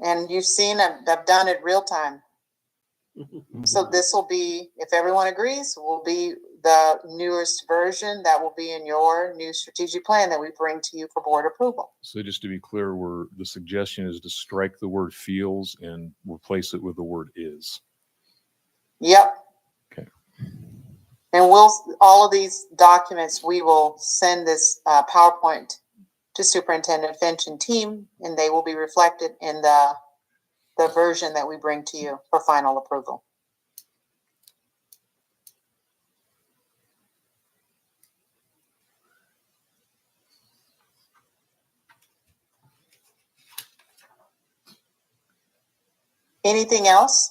And you've seen, I've done it real time. So this will be, if everyone agrees, will be the newest version that will be in your new strategic plan that we bring to you for board approval. So just to be clear, the suggestion is to strike the word feels and replace it with the word is. Yep. Okay. And all of these documents, we will send this PowerPoint to Superintendent Finch and team, and they will be reflected in the version that we bring to you for final approval. Anything else?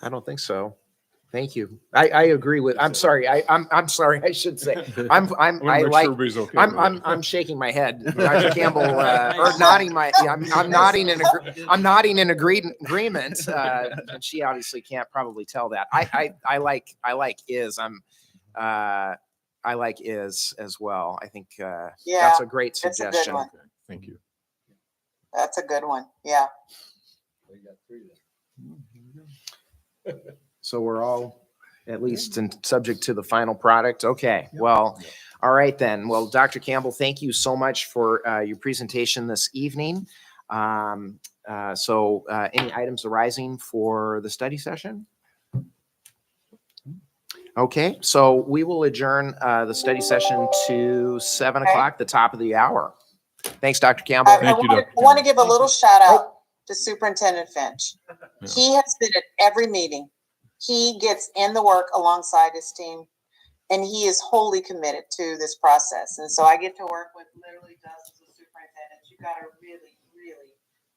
I don't think so. Thank you. I agree with, I'm sorry. I'm sorry. I should say, I want to make sure everybody's okay with it. I'm shaking my head. Dr. Campbell, or nodding I'm nodding in agreement. And she obviously can't probably tell that. I like is, I like is as well. I think, that's a great that's a good suggestion. one. Okay, thank you. That's a good one. Yeah. So we're all at least subject to the final product. Okay, well, all right then. Well, Dr. Campbell, thank you so much for your presentation this evening. Any items arising for the study session? Okay, so we will adjourn the study session to 7 o'clock, the top of the hour. Thanks, Dr. Campbell. Thank you, Dr. I want to Campbell. give a little shout out to Superintendent Finch. Yeah. He has been at every meeting. He gets in the work alongside his team, and he is wholly committed to this process. And so I get to work with literally dozens of superintendents. You've got a really, really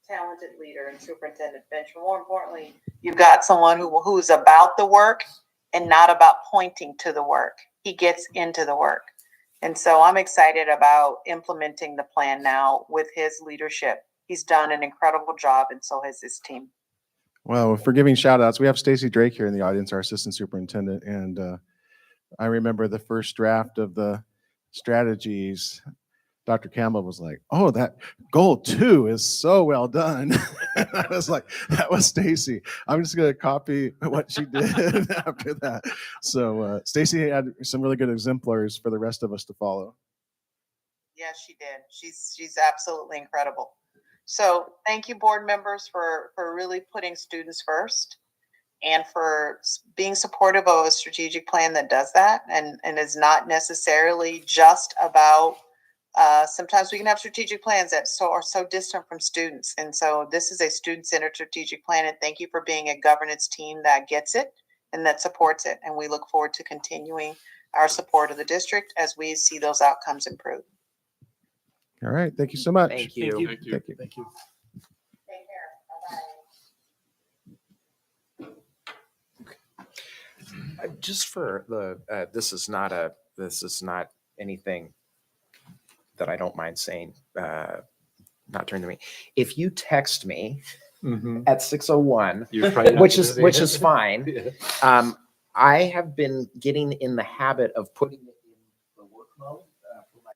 talented leader in Superintendent Finch. But more importantly, you've got someone who's about the work and not about pointing to the work. He gets into the work. And so I'm excited about implementing the plan now with his leadership. He's done an incredible job, and so has his team. Well, for giving shout outs, we have Stacy Drake here in the audience, our assistant superintendent. And I remember the first draft of the strategies, Dr. Campbell was like, "Oh, that goal 2 is so well done." I was like, "That was Stacy. I'm just going to copy what she did after that." So Stacy had some really good exemplars for the rest of us to follow. Yes, she did. She's absolutely incredible. So thank you, board members, for really putting students first and for being supportive of a strategic plan that does that and is not necessarily just about, sometimes we can have strategic plans that are so distant from students. And so this is a student-centered strategic plan. And thank you for being a governance team that gets it and that supports it. And we look forward to continuing our support of the district as we see those outcomes improve. All right. Thank you so much. Thank you. Thank you. Thank you. Take care. Bye-bye. Just for the, this is not anything that I don't mind saying, not during the meeting. If you text me at 6:01, which is fine. I have been getting in the habit of putting it in the work mode. For my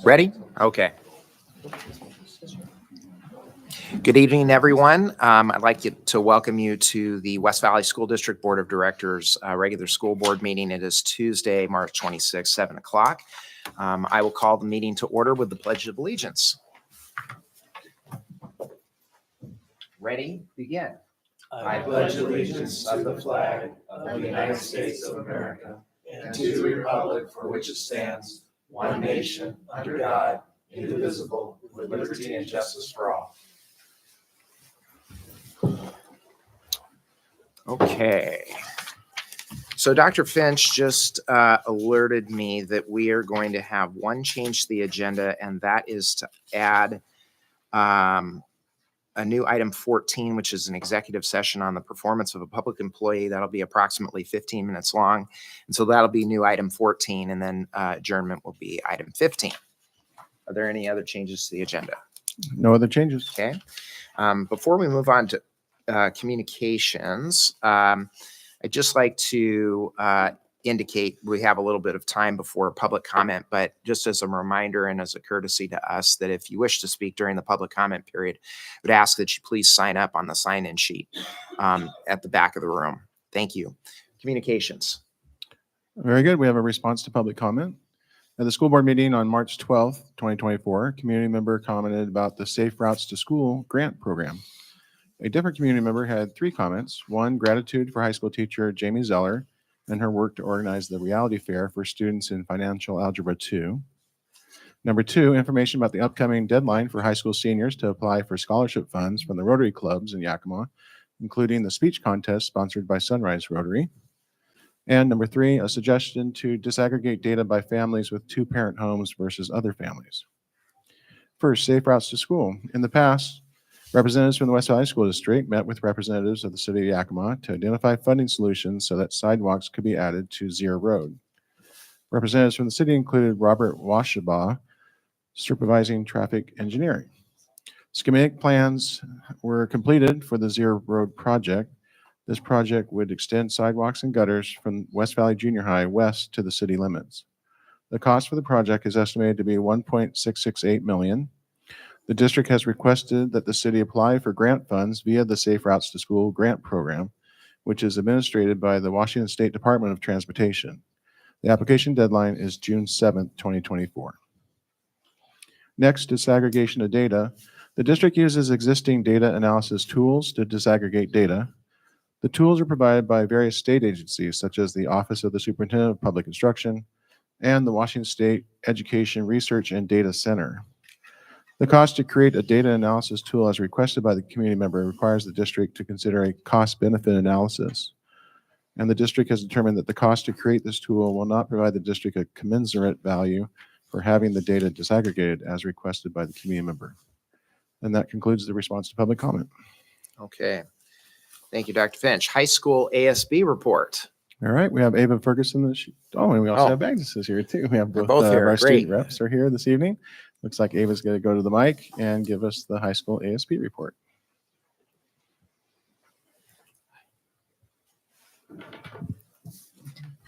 Ready? Okay. Good evening, everyone. I'd like to welcome you to the West Valley School District Board of Directors regular school board meeting. It is Tuesday, March 26, 7 o'clock. I will call the meeting to order with the Pledge of Allegiance. Ready? Begin. I pledge allegiance to the flag of the United States of America and to the republic for which it stands, one nation, under God, indivisible, with liberty and justice for all. Okay. So Dr. Finch just alerted me that we are going to have one change to the agenda, and that is to add a new item 14, which is an executive session on the performance of a public employee. That'll be approximately 15 minutes long. And so that'll be new item 14, and then adjournment will be item 15. Are there any other changes to the agenda? No other changes. Okay. Before we move on to communications, I'd just like to indicate we have a little bit of time before public comment, but just as a reminder and as a courtesy to us that if you wish to speak during the public comment period, I would ask that you please sign up on the sign-in sheet at the back of the room. Thank you. Communications. Very good. We have a response to public comment. At the school board meeting on March 12th, 2024, a community member commented about the Safe Routes to School grant program. A different community member had 3 comments. 1, gratitude for high school teacher Jamie Zeller and her work to organize the reality fair for students in Financial Algebra 2. Number 2, information about the upcoming deadline for high school seniors to apply for scholarship funds from the Rotary clubs in Yakima, including the speech contest sponsored by Sunrise Rotary. And number 3, a suggestion to disaggregate data by families with 2-parent homes versus other families. First, safe routes to school. In the past, representatives from the West Valley School District met with representatives of the city of Yakima to identify funding solutions so that sidewalks could be added to Zier Road. Representatives from the city included Robert Washabaugh, supervising traffic engineering. Schematic plans were completed for the Zier Road project. This project would extend sidewalks and gutters from West Valley Junior High west to the city limits. The cost for the project is estimated to be $1.668 million. The district has requested that the city apply for grant funds via the Safe Routes to School grant program, which is administered by the Washington State Department of Transportation. The application deadline is June 7th, 2024. Next, disaggregation of data. The district uses existing data analysis tools to disaggregate data. The tools are provided by various state agencies, such as the Office of the Superintendent of Public Instruction and the Washington State Education Research and Data Center. The cost to create a data analysis tool as requested by the community member requires the district to consider a cost-benefit analysis. And the district has determined that the cost to create this tool will not provide the district a commensurate value for having the data disaggregated as requested by the community member. And that concludes the response to public comment. Okay. Thank you, Dr. Finch. High school ASB report. All right, we have Ava Ferguson. And we also Oh. have Agnes is here too. We have They're both both here. our Great. student reps are here this evening. Looks like Ava's going to go to the mic and give us the high school ASB report.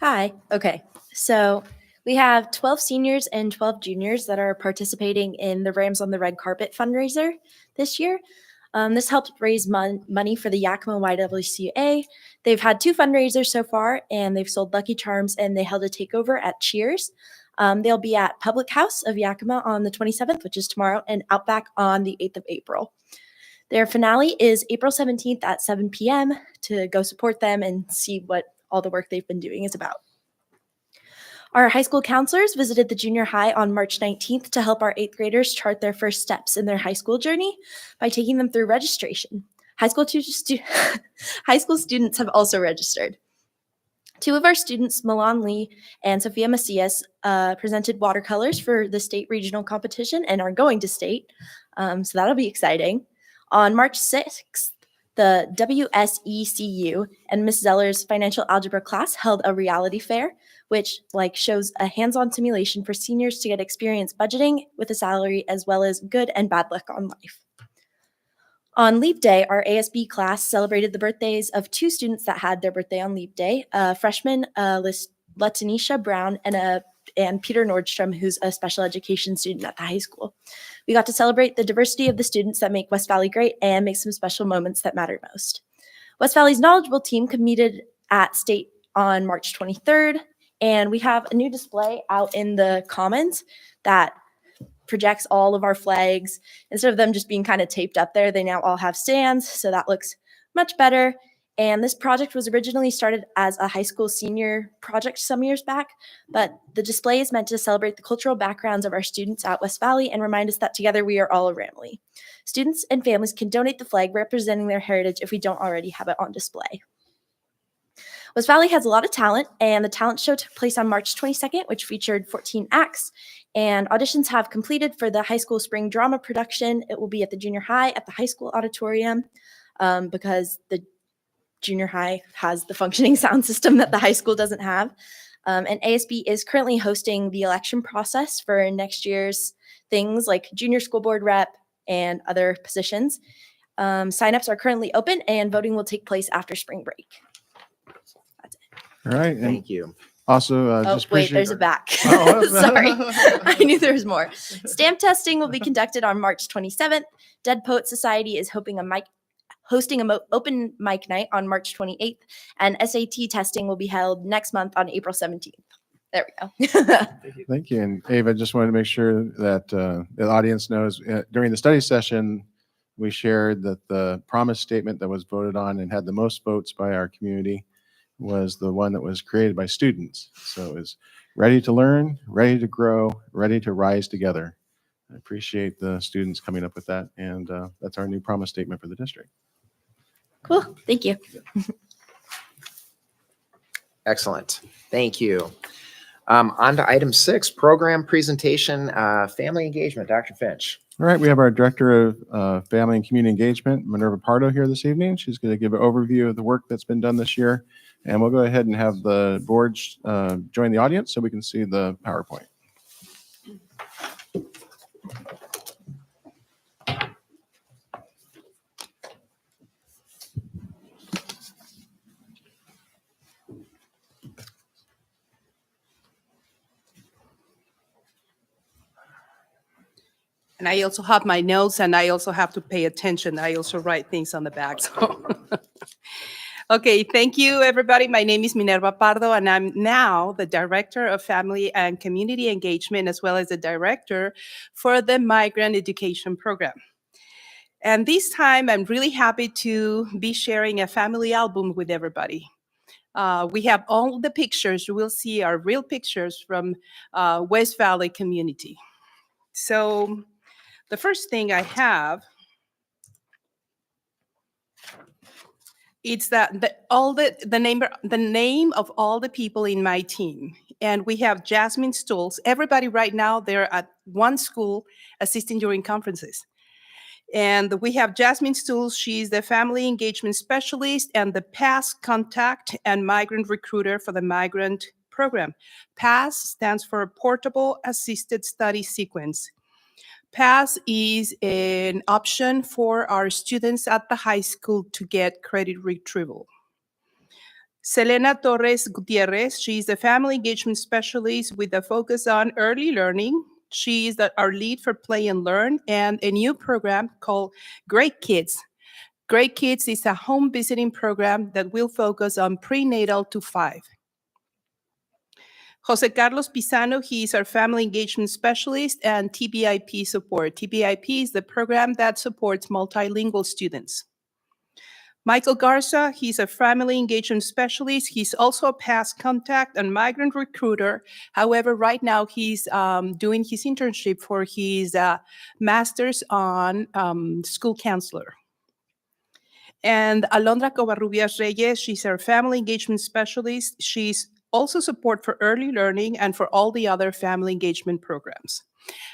Hi. Okay. So we have 12 seniors and 12 juniors that are participating in the Rams on the Red Carpet fundraiser this year. This helped raise money for the Yakima YWCA. They've had 2 fundraisers so far, and they've sold Lucky Charms, and they held a takeover at Cheers. They'll be at Public House of Yakima on the 27th, which is tomorrow, and Outback on the 8th of April. Their finale is April 17th at 7 p.m. to go support them and see what all the work they've been doing is about. Our high school counselors visited the junior high on March 19th to help our 8th graders chart their first steps in their high school journey by taking them through registration. High school students have also registered. 2 of our students, Milan Lee and Sophia Macias, presented watercolors for the state regional competition and are going to state, so that'll be exciting. On March 6th, the WSECU and Ms. Zeller's financial algebra class held a reality fair, which shows a hands-on simulation for seniors to get experience budgeting with a salary as well as good and bad luck on life. On Leap Day, our ASB class celebrated the birthdays of 2 students that had their birthday on Leap Day, a freshman, Latanisha Brown, and a and Peter Nordstrom, who's a special education student at the high school. We got to celebrate the diversity of the students that make West Valley great and make some special moments that matter most. West Valley's knowledgeable team competed at state on March 23rd, and we have a new display out in the commons that projects all of our flags. Instead of them just being kind of taped up there, they now all have stands, so that looks much better. And this project was originally started as a high school senior project some years back, but the display is meant to celebrate the cultural backgrounds of our students at West Valley and remind us that together we are all a family. Students and families can donate the flag representing their heritage if we don't already have it on display. West Valley has a lot of talent, and the talent show took place on March 22nd, which featured 14 acts, and auditions have completed for the high school spring drama production. It will be at the junior high at the high school auditorium because the junior high has the functioning sound system that the high school doesn't have. And ASB is currently hosting the election process for next year's things like junior school board rep and other positions. Signups are currently open, and voting will take place after spring break. All right. And Thank you. also, Oh, just wait, appreciate. there's a back. Oh, Sorry, I knew there was more. Stamp testing will be conducted on March 27th. Dead Poet Society is hosting a open mic night on March 28th, and SAT testing will be held next month on April 17th. There we go. Thank you. And Ava, just wanted to make sure that the audience knows during the study session, we shared that the promise statement that was voted on and had the most votes by our community was the one that was created by students. So it's ready to learn, ready to grow, ready to rise together. I appreciate the students coming up with that. And that's our new promise statement for the district. Cool. Thank you. Excellent. Thank you. On to item 6, program presentation, family engagement. Dr. Finch. All right, we have our Director of Family and Community Engagement, Minerva Pardo, here this evening. She's going to give an overview of the work that's been done this year. And we'll go ahead and have the board join the audience so we can see the PowerPoint. And I also have my notes, and I also have to pay attention. I also write things on the back. So, okay, thank you, everybody. My name is Minerva Pardo, and I'm now the Director of Family and Community Engagement, as well as the Director for the Migrant Education Program. And this time, I'm really happy to be sharing a family album with everybody. We have all the pictures you will see are real pictures from West Valley community. So, the first thing I have, it's that the name of all the people in my team. And we have Jasmine Stolz. Everybody right now, they're at one school assisting during conferences. And we have Jasmine Stolz. She's the family engagement specialist and the PASS contact and migrant recruiter for the migrant program. PASS stands for Portable Assisted Study Sequence. PASS is an option for our students at the high school to get credit retrieval. Selena Torres Gutierrez, she's the family engagement specialist with a focus on early learning. She is our lead for Play and Learn and a new program called Great Kids. Great Kids is a home visiting program that will focus on prenatal to 5. Jose Carlos Pisano, he is our family engagement specialist and TBIP support. TBIP is the program that supports multilingual students. Michael Garza, he's a family engagement specialist. He's also a PASS contact and migrant recruiter. However, right now he's doing his internship for his master's on school counselor. And Alondra Covarrubias Reyes, she's our family engagement specialist. She's also support for early learning and for all the other family engagement programs.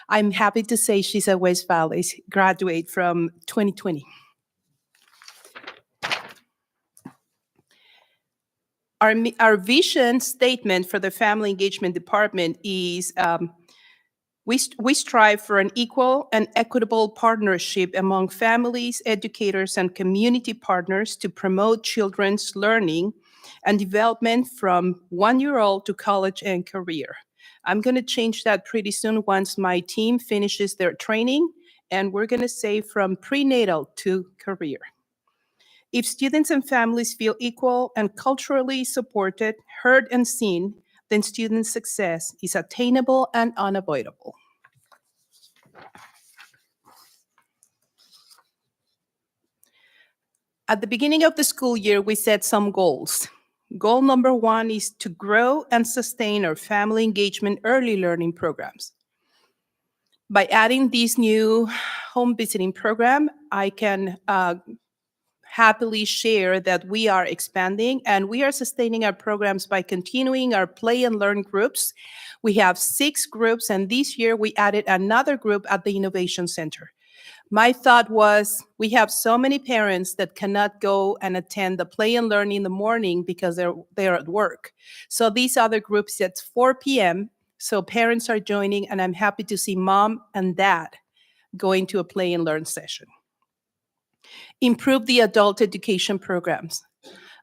I'm happy to say she's a West Valley graduate from 2020. Our vision statement for the family engagement department is we strive for an equal and equitable partnership among families, educators, and community partners to promote children's learning and development from 1-year-old to college and career. I'm going to change that pretty soon once my team finishes their training, and we're going to say from prenatal to career. If students and families feel equal and culturally supported, heard, and seen, then student success is attainable and unavoidable. At the beginning of the school year, we set some goals. Goal number 1 is to grow and sustain our family engagement early learning programs. By adding this new home visiting program, I can happily share that we are expanding and we are sustaining our programs by continuing our play and learn groups. We have 6 groups, and this year we added another group at the Innovation Center. My thought was, we have so many parents that cannot go and attend the play and learn in the morning because they're at work. So these other groups at 4 p.m., so parents are joining, and I'm happy to see mom and dad going to a play and learn session. Improve the adult education programs.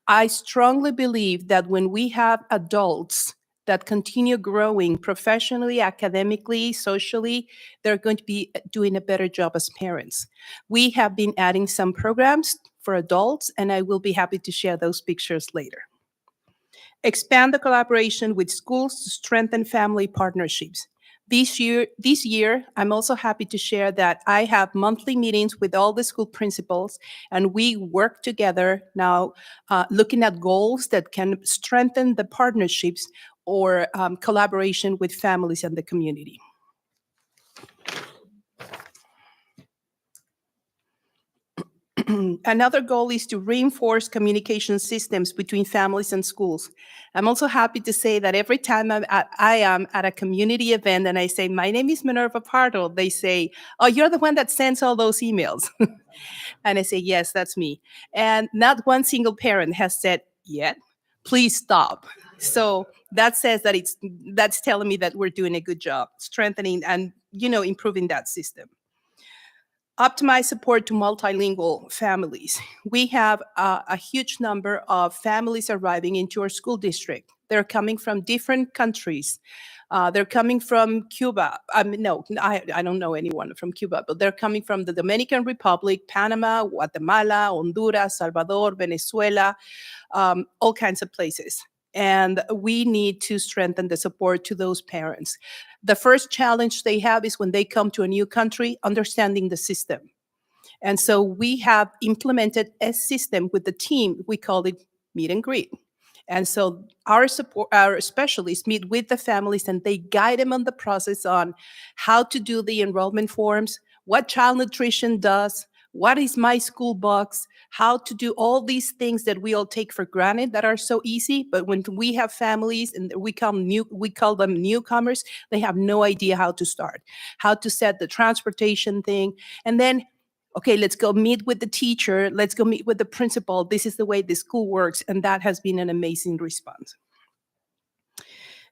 I strongly believe that when we have adults that continue growing professionally, academically, socially, they're going to be doing a better job as parents. We have been adding some programs for adults, and I will be happy to share those pictures later. Expand the collaboration with schools to strengthen family partnerships. This year, I'm also happy to share that I have monthly meetings with all the school principals, and we work together now looking at goals that can strengthen the partnerships or collaboration with families and the community. Another goal is to reinforce communication systems between families and schools. I'm also happy to say that every time I am at a community event and I say, my name is Minerva Pardo, they say, oh, you're the one that sends all those emails. And I say, yes, that's me. And not one single parent has said, yet, please stop. So that says that that's telling me that we're doing a good job strengthening and, improving that system. Optimize support to multilingual families. We have a huge number of families arriving into our school district. They're coming from different countries. They're coming from Cuba. I don't know anyone from Cuba, but they're coming from the Dominican Republic, Panama, Guatemala, Honduras, Salvador, Venezuela, all kinds of places. And we need to strengthen the support to those parents. The first challenge they have is when they come to a new country, understanding the system. And so we have implemented a system with the team. We call it meet and greet. And so our specialists meet with the families and they guide them on the process on how to do the enrollment forms, what child nutrition does, what is my school box, how to do all these things that we all take for granted that are so easy. But when we have families and we call them newcomers, they have no idea how to start, how to set the transportation thing. And then, okay, let's go meet with the teacher. Let's go meet with the principal. This is the way the school works. And that has been an amazing response.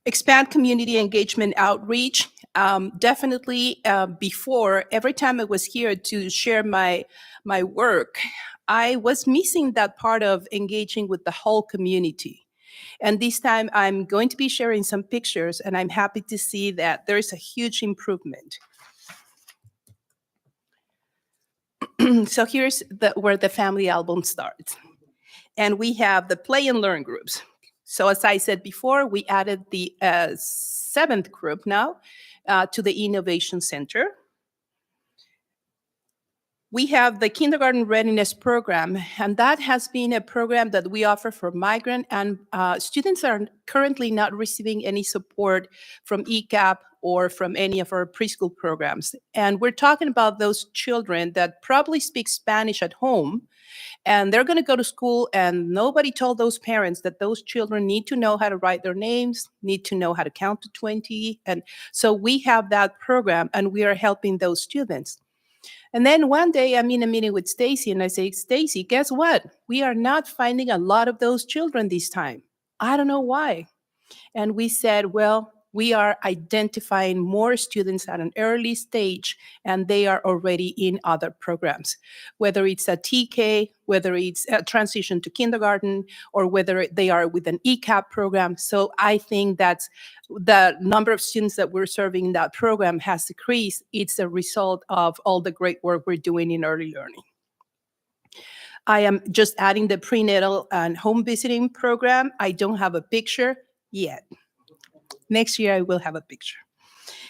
Expand community engagement outreach. Definitely before, every time I was here to share my work, I was missing that part of engaging with the whole community. And this time I'm going to be sharing some pictures, and I'm happy to see that there is a huge improvement. So here's where the family album starts. And we have the play and learn groups. So as I said before, we added the 7th group now to the Innovation Center. We have the Kindergarten Readiness Program, and that has been a program that we offer for migrant and students are currently not receiving any support from ECAP or from any of our preschool programs. And we're talking about those children that probably speak Spanish at home, and they're going to go to school, and nobody told those parents that those children need to know how to write their names, need to know how to count to 20. And so we have that program, and we are helping those students. And then one day I'm in a meeting with Stacy and I say, Stacy, guess what? We are not finding a lot of those children this time. I don't know why. And we said, well, we are identifying more students at an early stage, and they are already in other programs, whether it's a TK, whether it's a transition to kindergarten, or whether they are with an ECAP program. So I think that the number of students that we're serving in that program has decreased. It's a result of all the great work we're doing in early learning. I am just adding the prenatal and home visiting program. I don't have a picture yet. Next year, I will have a picture.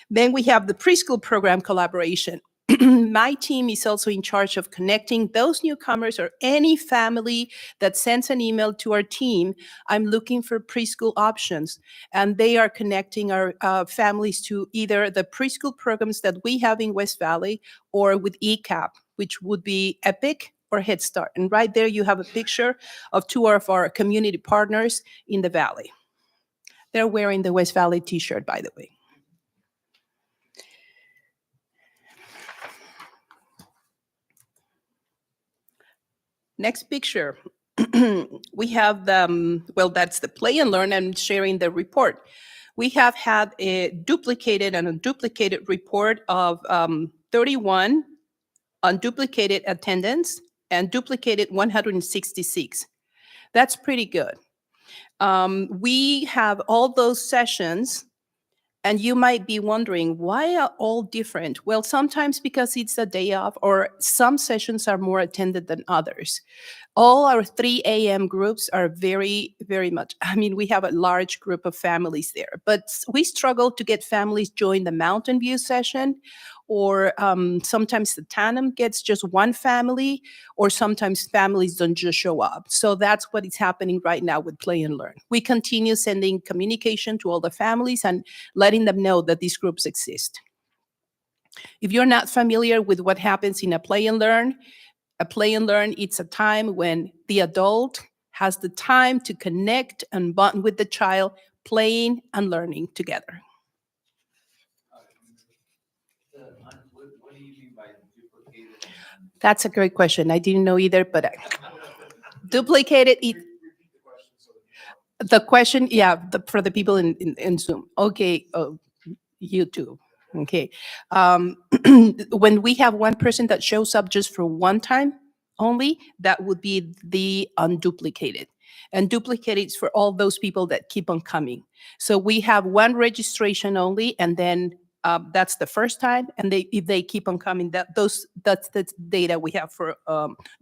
Then we have the preschool program collaboration. My team is also in charge of connecting those newcomers or any family that sends an email to our team. I'm looking for preschool options, and they are connecting our families to either the preschool programs that we have in West Valley or with ECAP, which would be EPIC or Head Start. And right there, you have a picture of two of our community partners in the Valley. They're wearing the West Valley t-shirt, by the way. Next picture. We have the, well, that's the play and learn. I'm sharing the report. We have had a duplicated and unduplicated report of 31 unduplicated attendance and duplicated 166. That's pretty good. We have all those sessions, and you might be wondering, why are all different? Well, sometimes because it's a day off, or some sessions are more attended than others. All our 3 a.m. groups are very, very much, I mean, we have a large group of families there, but we struggle to get families join the Mountain View session, or sometimes the Tandem gets just one family, or sometimes families don't just show up. So that's what is happening right now with Play and Learn. We continue sending communication to all the families and letting them know that these groups exist. If you're not familiar with what happens in a Play and Learn, it's a time when the adult has the time to connect and bond with the child, playing and learning together. What do you mean by duplicated? That's a great question. I didn't know either, but duplicated. The question, yeah, for the people in Zoom. Okay, YouTube. Okay. When we have one person that shows up just for one time only, that would be the unduplicated. And duplicated is for all those people that keep on coming. So we have one registration only, and then that's the first time. And if they keep on coming, that's the data we have for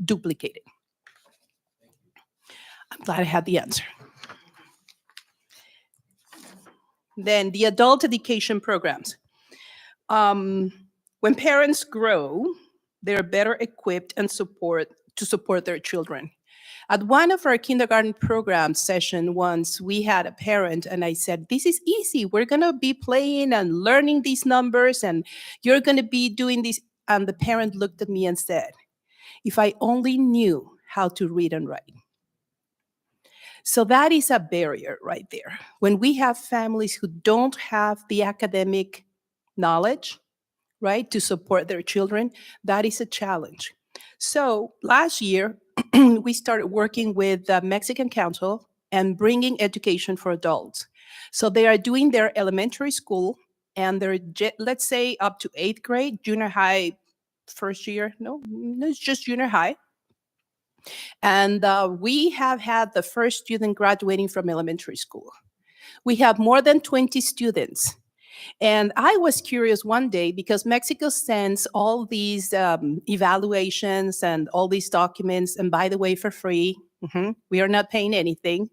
duplicated. I'm glad I had the answer. Then the adult education programs. When parents grow, they're better equipped and to support their children. At one of our kindergarten program session once, we had a parent, and I said, this is easy. We're going to be playing and learning these numbers, and you're going to be doing this. And the parent looked at me and said, if I only knew how to read and write. So that is a barrier right there. When we have families who don't have the academic knowledge, right, to support their children, that is a challenge. So last year, we started working with the Mexican Council and bringing education for adults. So they are doing their elementary school, and they're, let's say, up to 8th grade, junior high, first year. No, it's just junior high. And we have had the first student graduating from elementary school. We have more than 20 students. And I was curious one day, because Mexico sends all these evaluations and all these documents, and by the way, for free. We are not paying anything.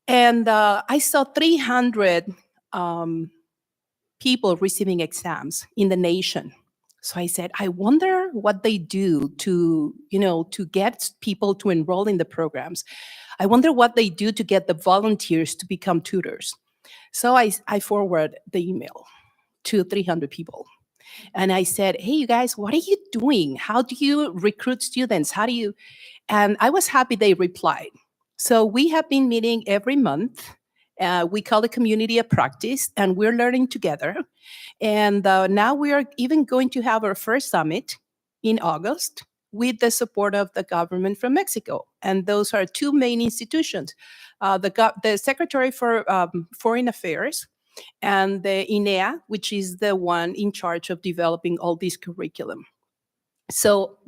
And I saw 300 people receiving exams in the nation. So I said, I wonder what they do to get people to enroll in the programs. I wonder what they do to get the volunteers to become tutors. So I forward the email to 300 people. And I said, hey, you guys, what are you doing? How do you recruit students? And I was happy they replied. So we have been meeting every month. We call it Community of Practice, and we're learning together. And now we are even going to have our first summit in August with the support of the government from Mexico. And those are two main institutions. The Secretary for Foreign Affairs and the INEA, which is the one in charge of developing all this curriculum. So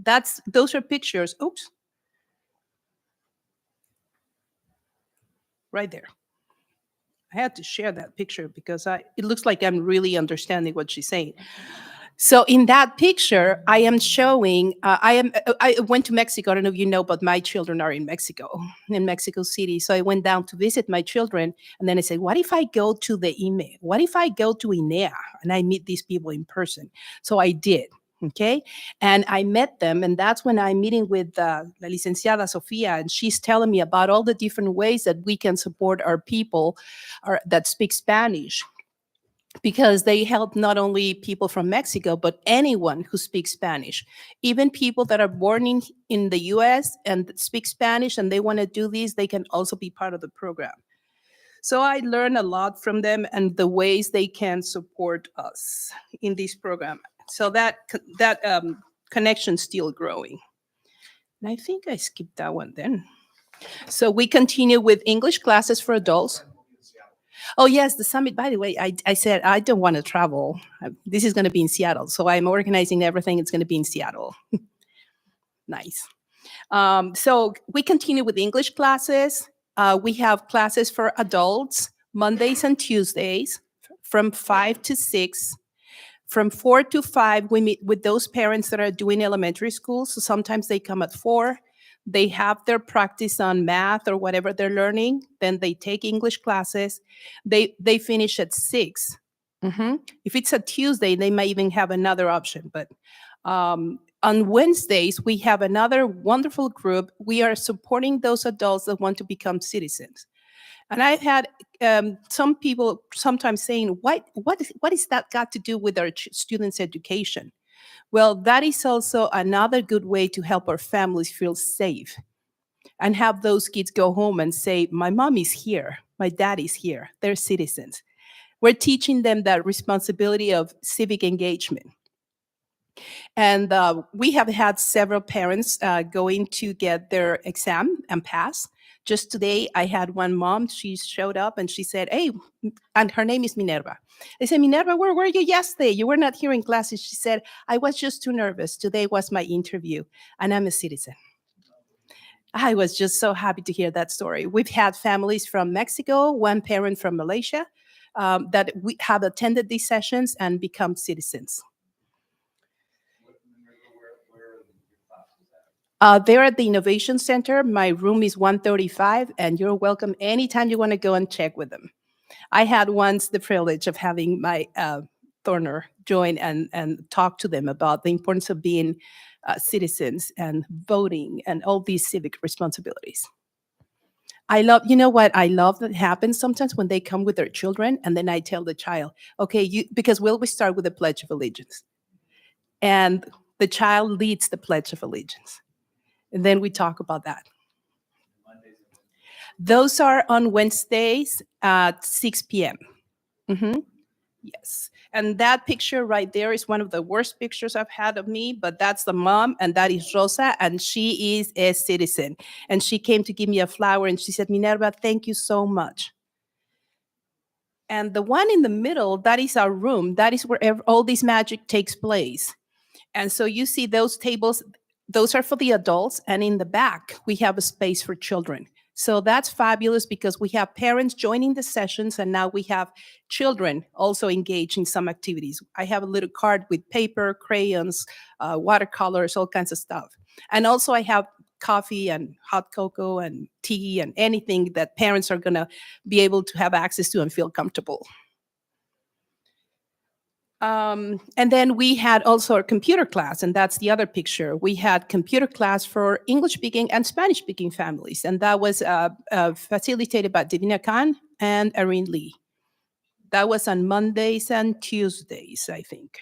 those are pictures. Oops. Right there. I had to share that picture because it looks like I'm really understanding what she's saying. So in that picture, I am showing, I went to Mexico. I don't know if you know, but my children are in Mexico City. So I went down to visit my children. And then I said, what if I go to the IME? What if I go to INEA and I meet these people in person? So I did. Okay. And I met them. And that's when I'm meeting with La Licenciada Sofia. And she's telling me about all the different ways that we can support our people that speak Spanish, because they help not only people from Mexico, but anyone who speaks Spanish, even people that are born in the US and speak Spanish and they want to do this, they can also be part of the program. So I learned a lot from them and the ways they can support us in this program. So that connection's still growing. And I think I skipped that one then. So we continue with English classes for adults. Oh, yes, the summit. By the way, I said I don't want to travel. This is going to be in Seattle. So I'm organizing everything. It's going to be in Seattle. Nice. So we continue with English classes. We have classes for adults Mondays and Tuesdays from 5 to 6. From 4 to 5, we meet with those parents that are doing elementary school. So sometimes they come at 4. They have their practice on math or whatever they're learning. Then they take English classes. They finish at 6. If it's a Tuesday, they might even have another option. But on Wednesdays, we have another wonderful group. We are supporting those adults that want to become citizens. And I've had some people sometimes saying, what is that got to do with our students' education? Well, that is also another good way to help our families feel safe and have those kids go home and say, my mom is here, my dad is here, they're citizens. We're teaching them that responsibility of civic engagement. And we have had several parents going to get their exam and pass. Just today, I had one mom, she showed up and she said, hey, and her name is Minerva. I said, Minerva, where were you yesterday? You were not here in classes. She said, I was just too nervous. Today was my interview and I'm a citizen. I was just so happy to hear that story. We've had families from Mexico, one parent from Malaysia that we have attended these sessions and become citizens. They're at the Innovation Center. My room is 135, and you're welcome anytime you want to go and check with them. I had once the privilege of having my Thorner join and talk to them about the importance of being citizens and voting and all these civic responsibilities. You know what I love that happens sometimes when they come with their children, and then I tell the child, okay, because we always start with the Pledge of Allegiance. And the child leads the Pledge of Allegiance. And then we talk about that. Those are on Wednesdays at 6 p.m. Yes. And that picture right there is one of the worst pictures I've had of me, but that's the mom, and that is Rosa, and she is a citizen. And she came to give me a flower, and she said, Minerva, thank you so much. And the one in the middle, that is our room. That is where all this magic takes place. And so you see those tables, those are for the adults, and in the back, we have a space for children. So that's fabulous because we have parents joining the sessions, and now we have children also engaged in some activities. I have a little card with paper, crayons, watercolors, all kinds of stuff. And also I have coffee and hot cocoa and tea and anything that parents are going to be able to have access to and feel comfortable. And then we had also a computer class, and that's the other picture. We had computer class for English-speaking and Spanish-speaking families, and that was facilitated by Divina Khan and Erin Lee. That was on Mondays and Tuesdays, I think.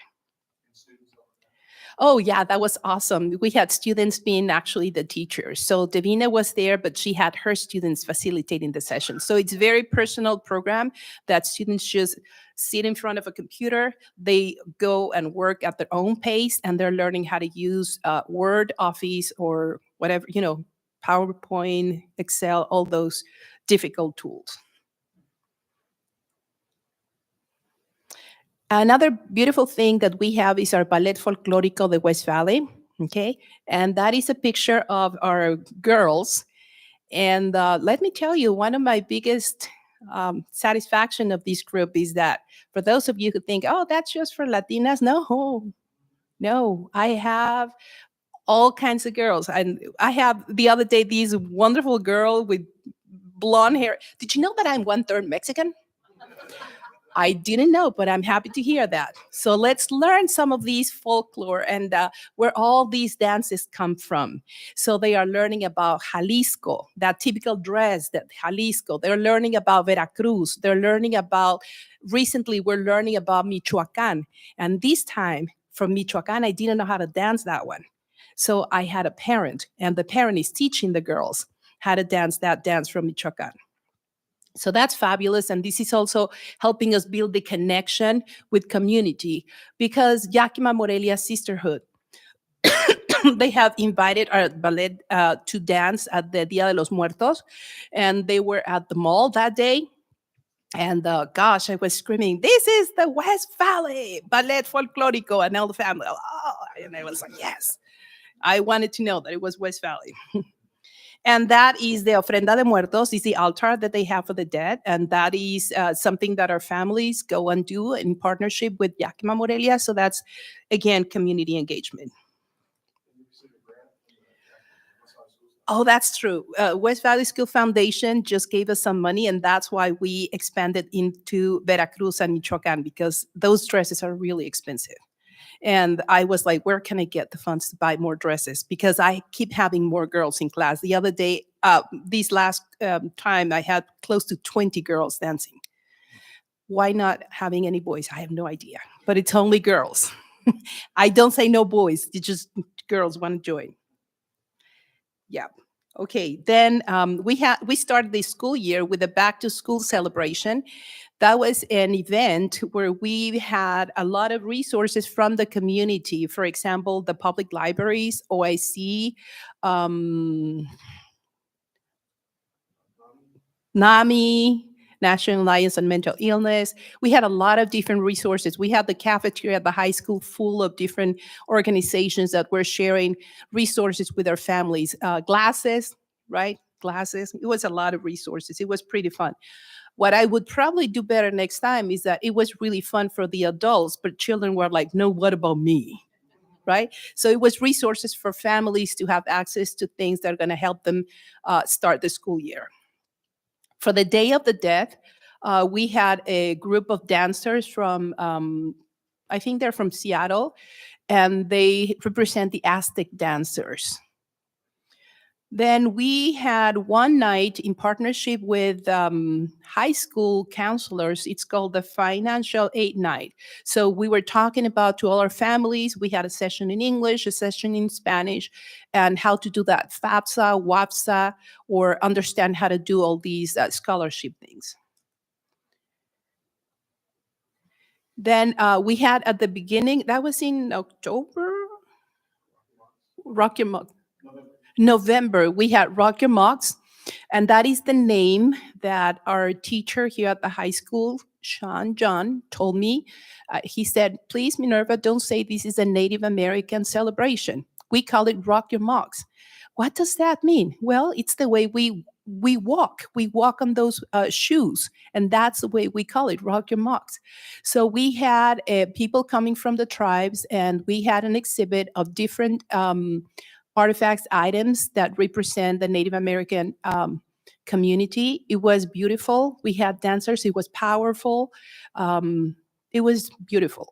Oh, yeah, that was awesome. We had students being actually the teachers. So Davina was there, but she had her students facilitating the session. So it's a very personal program that students just sit in front of a computer. They go and work at their own pace, and they're learning how to use Word, Office, or whatever, PowerPoint, Excel, all those difficult tools. Another beautiful thing that we have is our Ballet Folclórico de West Valley, okay? And that is a picture of our girls. And let me tell you, one of my biggest satisfaction of this group is that for those of you who think, oh, that's just for Latinas, no, I have all kinds of girls. And I have the other day this wonderful girl with blonde hair. Did you know that I'm 1/3 Mexican? I didn't know, but I'm happy to hear that. So let's learn some of these folklore and where all these dances come from. So they are learning about Jalisco, that typical dress, that Jalisco. They're learning about Veracruz. They're learning about, recently we're learning about Michoacan. And this time from Michoacan, I didn't know how to dance that one. So I had a parent, and the parent is teaching the girls how to dance that dance from Michoacan. So that's fabulous. And this is also helping us build the connection with community because Yakima Morelia Sisterhood, they have invited our ballet to dance at the Dia de los Muertos. And they were at the mall that day. And gosh, I was screaming, this is the West Valley Ballet Folclórico, and all the family. Oh, and I was like, yes. I wanted to know that it was West Valley. And that is the Ofrenda de Muertos, is the altar that they have for the dead. And that is something that our families go and do in partnership with Yakima Morelia. So that's, again, community engagement. Oh, that's true. West Valley School Foundation just gave us some money, and that's why we expanded into Veracruz and Michoacan, because those dresses are really expensive. And I was like, where can I get the funds to buy more dresses? Because I keep having more girls in class. The other day, this last time, I had close to 20 girls dancing. Why not having any boys? I have no idea. But it's only girls. I don't say no boys. It's just girls want to join. Yeah. Okay. Then we started the school year with a back to school celebration. That was an event where we had a lot of resources from the community. For example, the public libraries, OIC, NAMI, National Alliance on Mental Illness. We had a lot of different resources. We had the cafeteria at the high school full of different organizations that were sharing resources with our families. Glasses, right? Glasses. It was a lot of resources. It was pretty fun. What I would probably do better next time is that it was really fun for the adults, but children were like, no, what about me? Right? So it was resources for families to have access to things that are going to help them start the school year. For the Day of the Dead, we had a group of dancers from, I think they're from Seattle, and they represent the Aztec dancers. Then we had one night in partnership with high school counselors. It's called the Financial Aid Night. So we were talking about to all our families. We had a session in English, a session in Spanish, and how to do that FAFSA, WAFSA, or understand how to do all these scholarship things. Then we had at the beginning, that was in October, Rock Your Mug. November, we had Rock Your Mocks, and that is the name that our teacher here at the high school, Sean John, told me. He said, please, Minerva, don't say this is a Native American celebration. We call it Rock Your Mocks. What does that mean? Well, it's the way we walk. We walk on those shoes, and that's the way we call it, Rock Your Mocks. So we had people coming from the tribes, and we had an exhibit of different artifacts, items that represent the Native American community. It was beautiful. We had dancers. It was powerful. It was beautiful.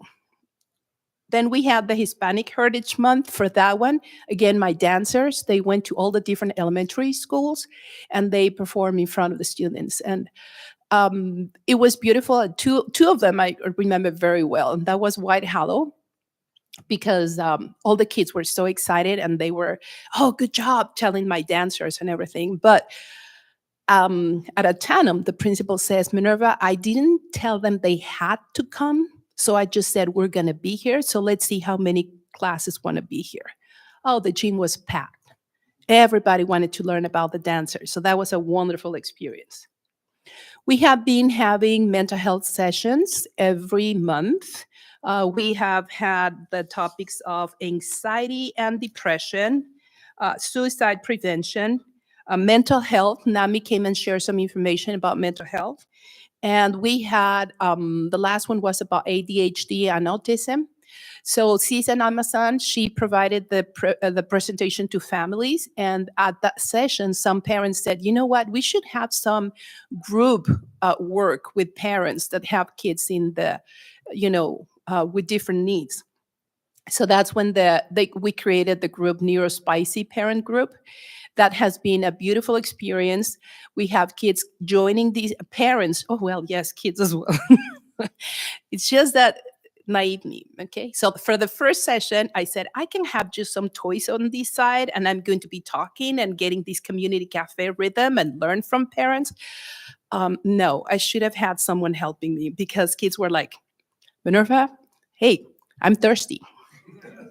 Then we had the Hispanic Heritage Month for that one. Again, my dancers, they went to all the different elementary schools and they performed in front of the students. And it was beautiful. Two of them I remember very well. And that was White Hollow, because all the kids were so excited and they were, oh, good job, telling my dancers and everything. But at a Tanum, the principal says, Minerva, I didn't tell them they had to come. So I just said, we're going to be here. So let's see how many classes want to be here. Oh, the gym was packed. Everybody wanted to learn about the dancers. So that was a wonderful experience. We have been having mental health sessions every month. We have had the topics of anxiety and depression, suicide prevention, mental health. NAMI came and shared some information about mental health. And we had the last one was about ADHD and autism. So Susan Amazon, she provided the presentation to families, and at that session, some parents said, "You know what? We should have some group work with parents that have kids in the, with different needs." So that's when we created the group Neurospicy Parent Group. That has been a beautiful experience. We have kids joining these parents. Oh, well, yes, kids as well. It's just that naive me. Okay. So for the first session, I said, I can have just some toys on this side, and I'm going to be talking and getting this community cafe rhythm and learn from parents. No, I should have had someone helping me, because kids were like, "Minerva, hey, I'm thirsty.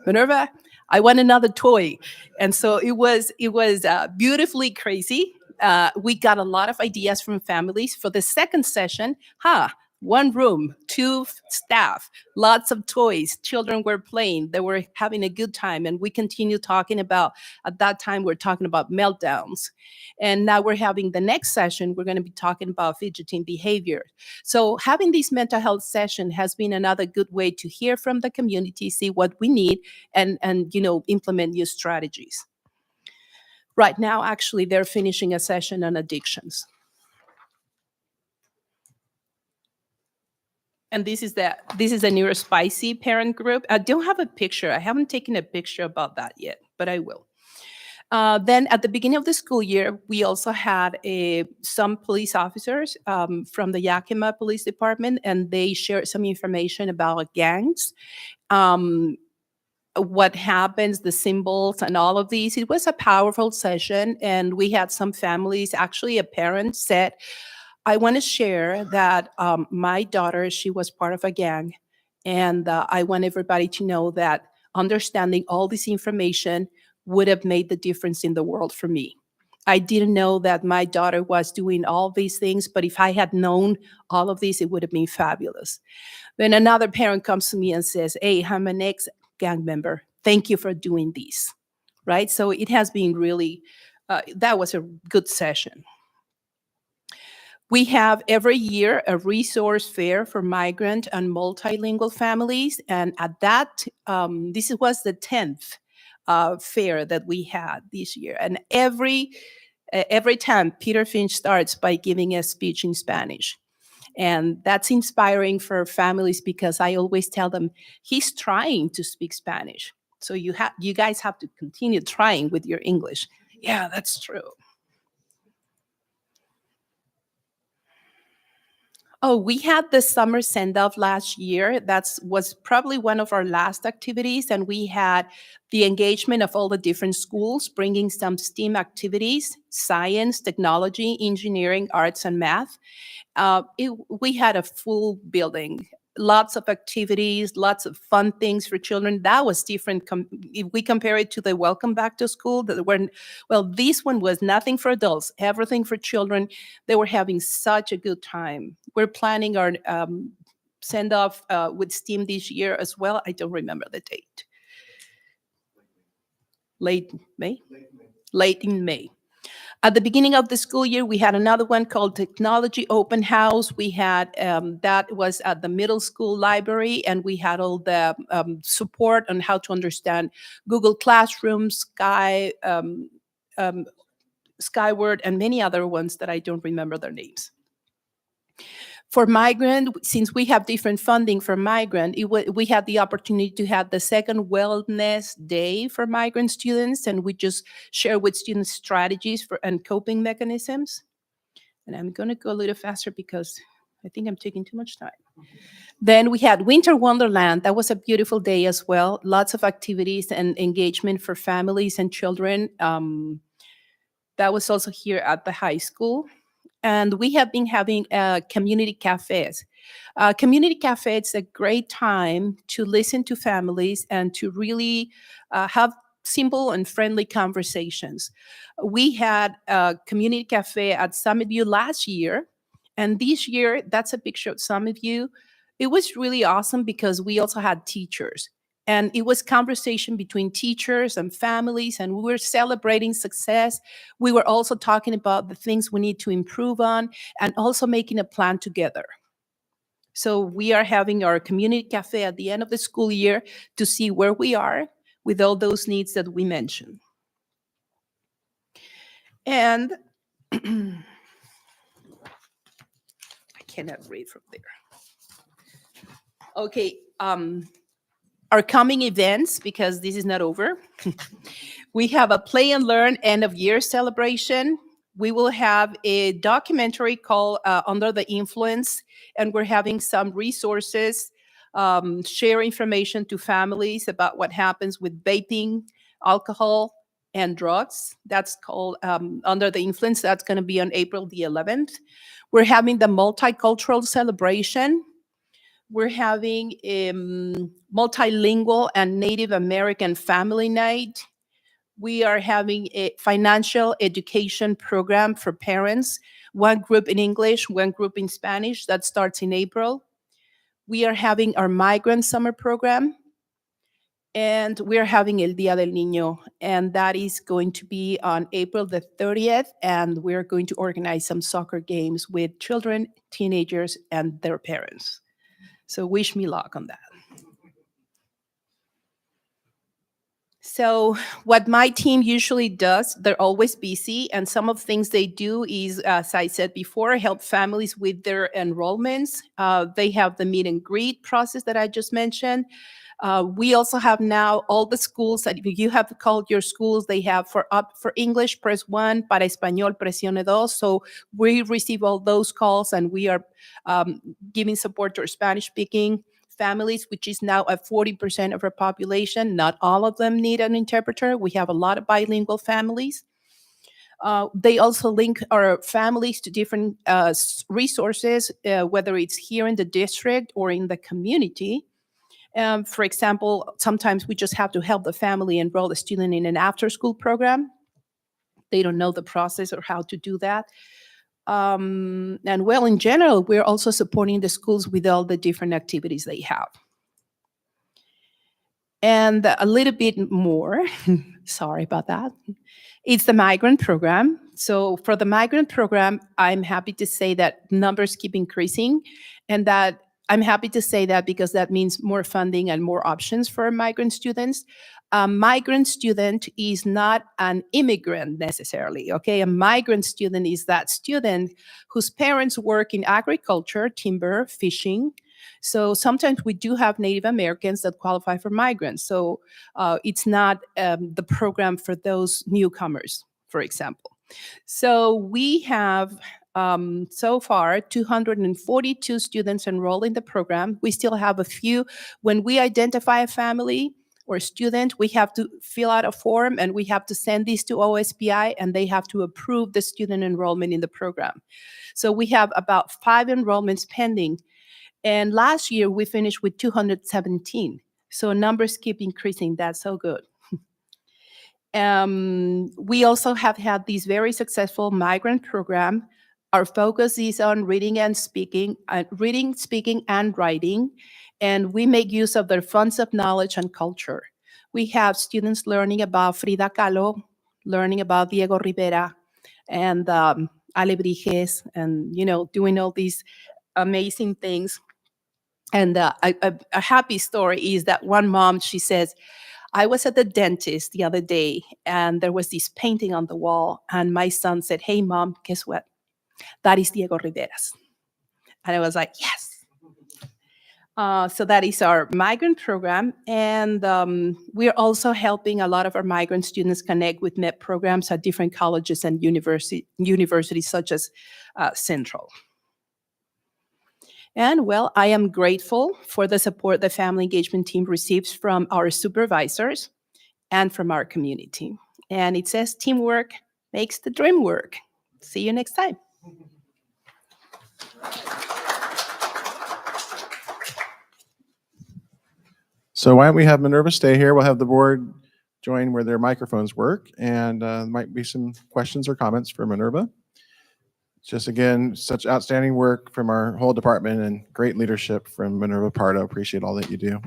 Minerva, I want another toy." And so it was beautifully crazy. We got a lot of ideas from families for the second session. One room, two staff, lots of toys. Children were playing. They were having a good time. And we continue talking about, at that time, we're talking about meltdowns. And now we're having the next session. We're going to be talking about fidgeting behavior. So having this mental health session has been another good way to hear from the community, see what we need, and implement new strategies. Right now, actually, they're finishing a session on addictions. And this is a Neurospicy Parent Group. I don't have a picture. I haven't taken a picture about that yet, but I will. Then at the beginning of the school year, we also had some police officers from the Yakima Police Department, and they shared some information about gangs, what happens, the symbols, and all of these. It was a powerful session, and we had some families. Actually, a parent said, "I want to share that my daughter, she was part of a gang, and I want everybody to know that understanding all this information would have made the difference in the world for me. I didn't know that my daughter was doing all these things, but if I had known all of this, it would have been fabulous." Then another parent comes to me and says, "Hey, I'm an ex-gang member. Thank you for doing this." Right? So it has been really, that was a good session. We have every year a resource fair for migrant and multilingual families. And at that, this was the 10th fair that we had this year. And every time, Peter Finch starts by giving a speech in Spanish. And that's inspiring for families, because I always tell them, he's trying to speak Spanish. So you guys have to continue trying with your English. Yeah, that's true. Oh, we had the summer send-off last year. That was probably one of our last activities. And we had the engagement of all the different schools, bringing some STEAM activities: science, technology, engineering, arts, and math. We had a full building, lots of activities, lots of fun things for children. That was different if we compare it to the Welcome Back to School. This one was nothing for adults, everything for children. They were having such a good time. We're planning our send off with STEAM this year as well. I don't remember the date. Late May? Late in May. At the beginning of the school year, we had another one called Technology Open House. We had, that was at the middle school library, and we had all the support on how to understand Google Classroom, Skyward, and many other ones that I don't remember their names. For migrant, since we have different funding for migrant, we had the opportunity to have the second wellness day for migrant students, and we just share with students strategies and coping mechanisms. And I'm going to go a little faster because I think I'm taking too much time. Then we had Winter Wonderland. That was a beautiful day as well. Lots of activities and engagement for families and children. That was also here at the high school. And we have been having community cafes. Community cafe, it's a great time to listen to families and to really have simple and friendly conversations. We had a community cafe at Summit View last year, And this year, that's a picture of some of you. It was really awesome because we also had teachers. And it was conversation between teachers and families, and we were celebrating success. We were also talking about the things we need to improve on and also making a plan together. So we are having our community cafe at the end of the school year to see where we are with all those needs that we mentioned. And I cannot read from there. Okay, our coming events, because this is not over. We have a play and learn end of year celebration. We will have a documentary called Under the Influence, and we're having some resources, share information to families about what happens with vaping, alcohol, and drugs. That's called Under the Influence. That's going to be on April the 11th. We're having the multicultural celebration. We're having a multilingual and Native American family night. We are having a financial education program for parents, one group in English, one group in Spanish. That starts in April. We are having our migrant summer program. And we're having El Día del Niño, and that is going to be on April the 30th, and we're going to organize some soccer games with children, teenagers, and their parents. So wish me luck on that. So what my team usually does, they're always busy, and some of the things they do is, as I said before, help families with their enrollments. They have the meet and greet process that I just mentioned. We also have now all the schools that if you have called your schools, they have for English, press 1, para español, presione 2. So we receive all those calls, and we are giving support to our Spanish-speaking families, which is now at 40% of our population. Not all of them need an interpreter. We have a lot of bilingual families. They also link our families to different resources, whether it's here in the district or in the community. For example, sometimes we just have to help the family enroll the student in an after-school program. They don't know the process or how to do that. And well, in general, we're also supporting the schools with all the different activities they have. And a little bit more, sorry about that. It's the migrant program. So for the migrant program, I'm happy to say that numbers keep increasing, and that I'm happy to say that because that means more funding and more options for migrant students. A migrant student is not an immigrant necessarily, okay? A migrant student is that student whose parents work in agriculture, timber, fishing. So sometimes we do have Native Americans that qualify for migrants. So it's not the program for those newcomers, for example. So we have so far 242 students enrolled in the program. We still have a few. When we identify a family or student, we have to fill out a form, and we have to send these to OSPI, and they have to approve the student enrollment in the program. So we have about 5 enrollments pending. And last year we finished with 217. So numbers keep increasing. That's so good. We also have had this very successful migrant program. Our focus is on reading, speaking, and writing, and we make use of their funds of knowledge and culture. We have students learning about Frida Kahlo, learning about Diego Rivera, and Alebrijes, and doing all these amazing things. And a happy story is that one mom, she says, I was at the dentist the other day, and there was this painting on the wall, and my son said, hey, Mom, guess what? That is Diego Rivera's. And I was like, yes. So that is our migrant program. And we're also helping a lot of our migrant students connect with MEP programs at different colleges and universities such as Central. And well, I am grateful for the support the family engagement team receives from our supervisors and from our community. And it says teamwork makes the dream work. See you next time. So why don't we have Minerva stay here? We'll have the board join where their microphones work, and might be some questions or comments for Minerva. Just again, such outstanding work from our whole department and great leadership from Minerva Pardo. Appreciate all that you do.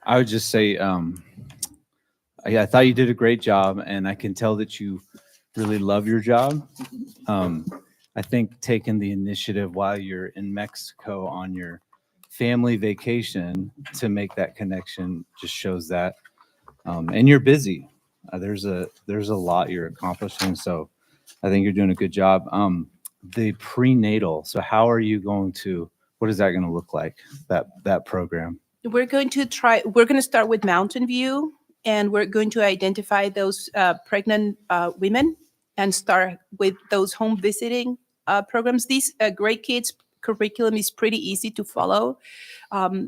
I would just say, I thought you did a great job, and I can tell that you really love your job. I think taking the initiative while you're in Mexico on your family vacation to make that connection just shows that. And you're busy. There's a lot you're accomplishing, so I think you're doing a good job. The prenatal. So how are you going to? What is that going to look like? That program. We're going to start with Mountain View, and we're going to identify those pregnant women and start with those home visiting programs. These Great Kids curriculum is pretty easy to follow.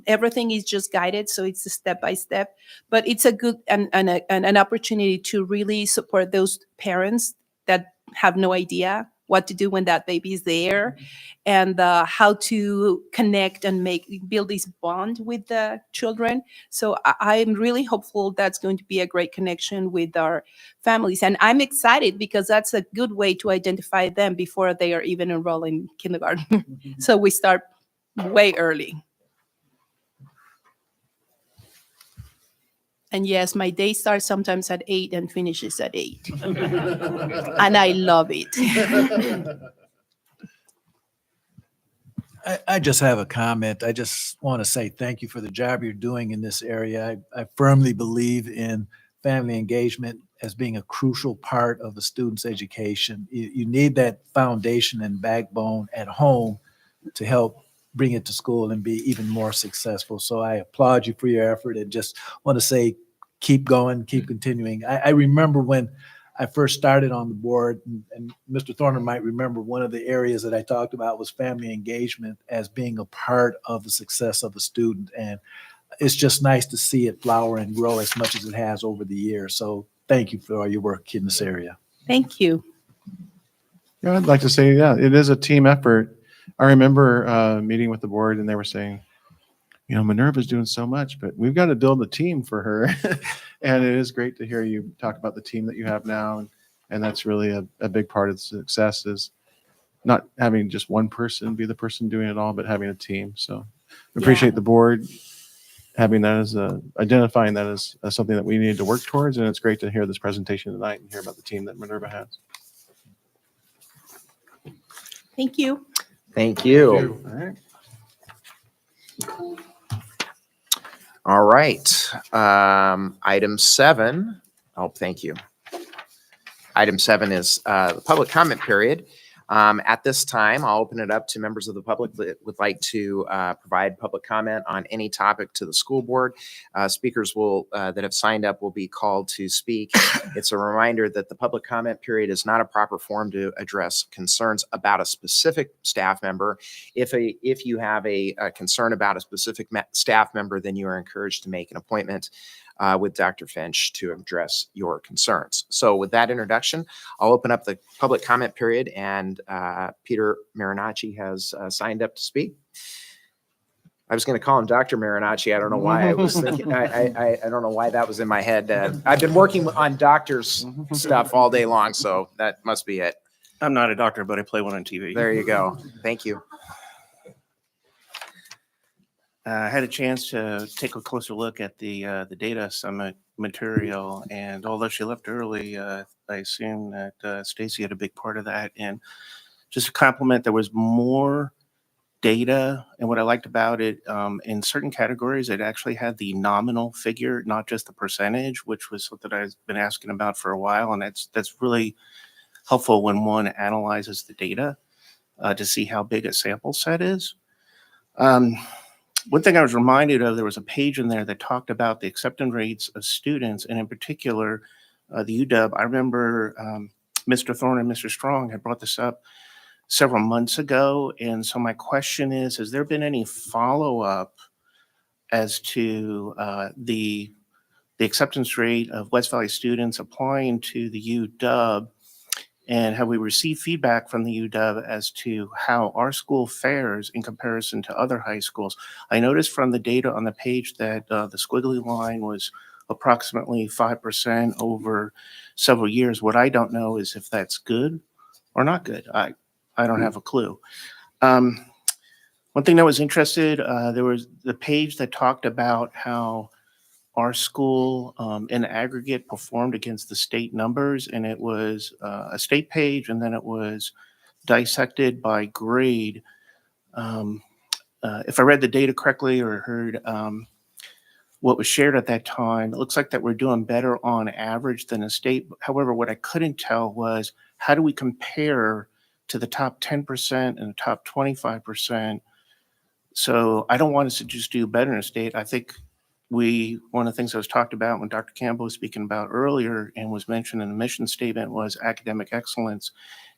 Everything is just guided, so it's a step by step. But it's a good and an opportunity to really support those parents that have no idea what to do when that baby is there, and how to connect and build this bond with the children. So I'm really hopeful that's going to be a great connection with our families. And I'm excited because that's a good way to identify them before they are even enrolled in kindergarten. So we start way early. And yes, my day starts sometimes at 8 and finishes at 8. And I love it. I just have a comment. I just want to say thank you for the job you're doing in this area. I firmly believe in family engagement as being a crucial part of the student's education. You need that foundation and backbone at home to help bring it to school and be even more successful. So I applaud you for your effort and just want to say, keep going, keep continuing. I remember when I first started on the board, and Mr. Thorner might remember, one of the areas that I talked about was family engagement as being a part of the success of a student. And it's just nice to see it flower and grow as much as it has over the years. So thank you for all your work in this area. Thank you. Yeah, I'd like to say, yeah, it is a team effort. I remember meeting with the board and they were saying, you know, Minerva's doing so much, but we've got to build a team for her. And it is great to hear you talk about the team that you have now. And that's really a big part of the success is not having just one person be the person doing it all, but having a team. So we appreciate the board having that as identifying that as something that we need to work towards. And it's great to hear this presentation tonight and hear about the team that Minerva has. Thank you. Thank you. All right. All right. Item 7. Oh, thank you. Item 7 is the public comment period. At this time, I'll open it up to members of the public that would like to provide public comment on any topic to the school board. Speakers that have signed up will be called to speak. It's a reminder that the public comment period is not a proper forum to address concerns about a specific staff member. If you have a concern about a specific staff member, then you are encouraged to make an appointment with Dr. Finch to address your concerns. So with that introduction, I'll open up the public comment period, and Peter Marinacci has signed up to speak. I was going to call him Dr. Marinacci. I don't know why I was thinking, I don't know why that was in my head. I've been working on doctors stuff all day long, so that must be it. I'm not a doctor, but I play one on TV. There you go. Thank you. I had a chance to take a closer look at the data summit material, and although she left early, I assume that Stacy had a big part of that. And just a compliment, there was more data, and what I liked about it, in certain categories, it actually had the nominal figure, not just the percentage, which was something I've been asking about for a while, and that's really helpful when one analyzes the data to see how big a sample set is. One thing I was reminded of, there was a page in there that talked about the acceptance rates of students, and in particular, the UW. I remember Mr. Thorne and Mr. Strong had brought this up several months ago, and so my question is, has there been any follow-up as to the acceptance rate of West Valley students applying to the UW? And have we received feedback from the UW as to how our school fares in comparison to other high schools? I noticed from the data on the page that the squiggly line was approximately 5% over several years. What I don't know is if that's good or not good. I don't have a clue. One thing that was interested, there was the page that talked about how our school in aggregate performed against the state numbers, and it was a state page, and then it was dissected by grade. If I read the data correctly or heard what was shared at that time, it looks like that we're doing better on average than the state. However, what I couldn't tell was how do we compare to the top 10% and the top 25%. So I don't want us to just do better in the state. I think one of the things that was talked about when Dr. Campbell was speaking about earlier and was mentioned in the mission statement was academic excellence.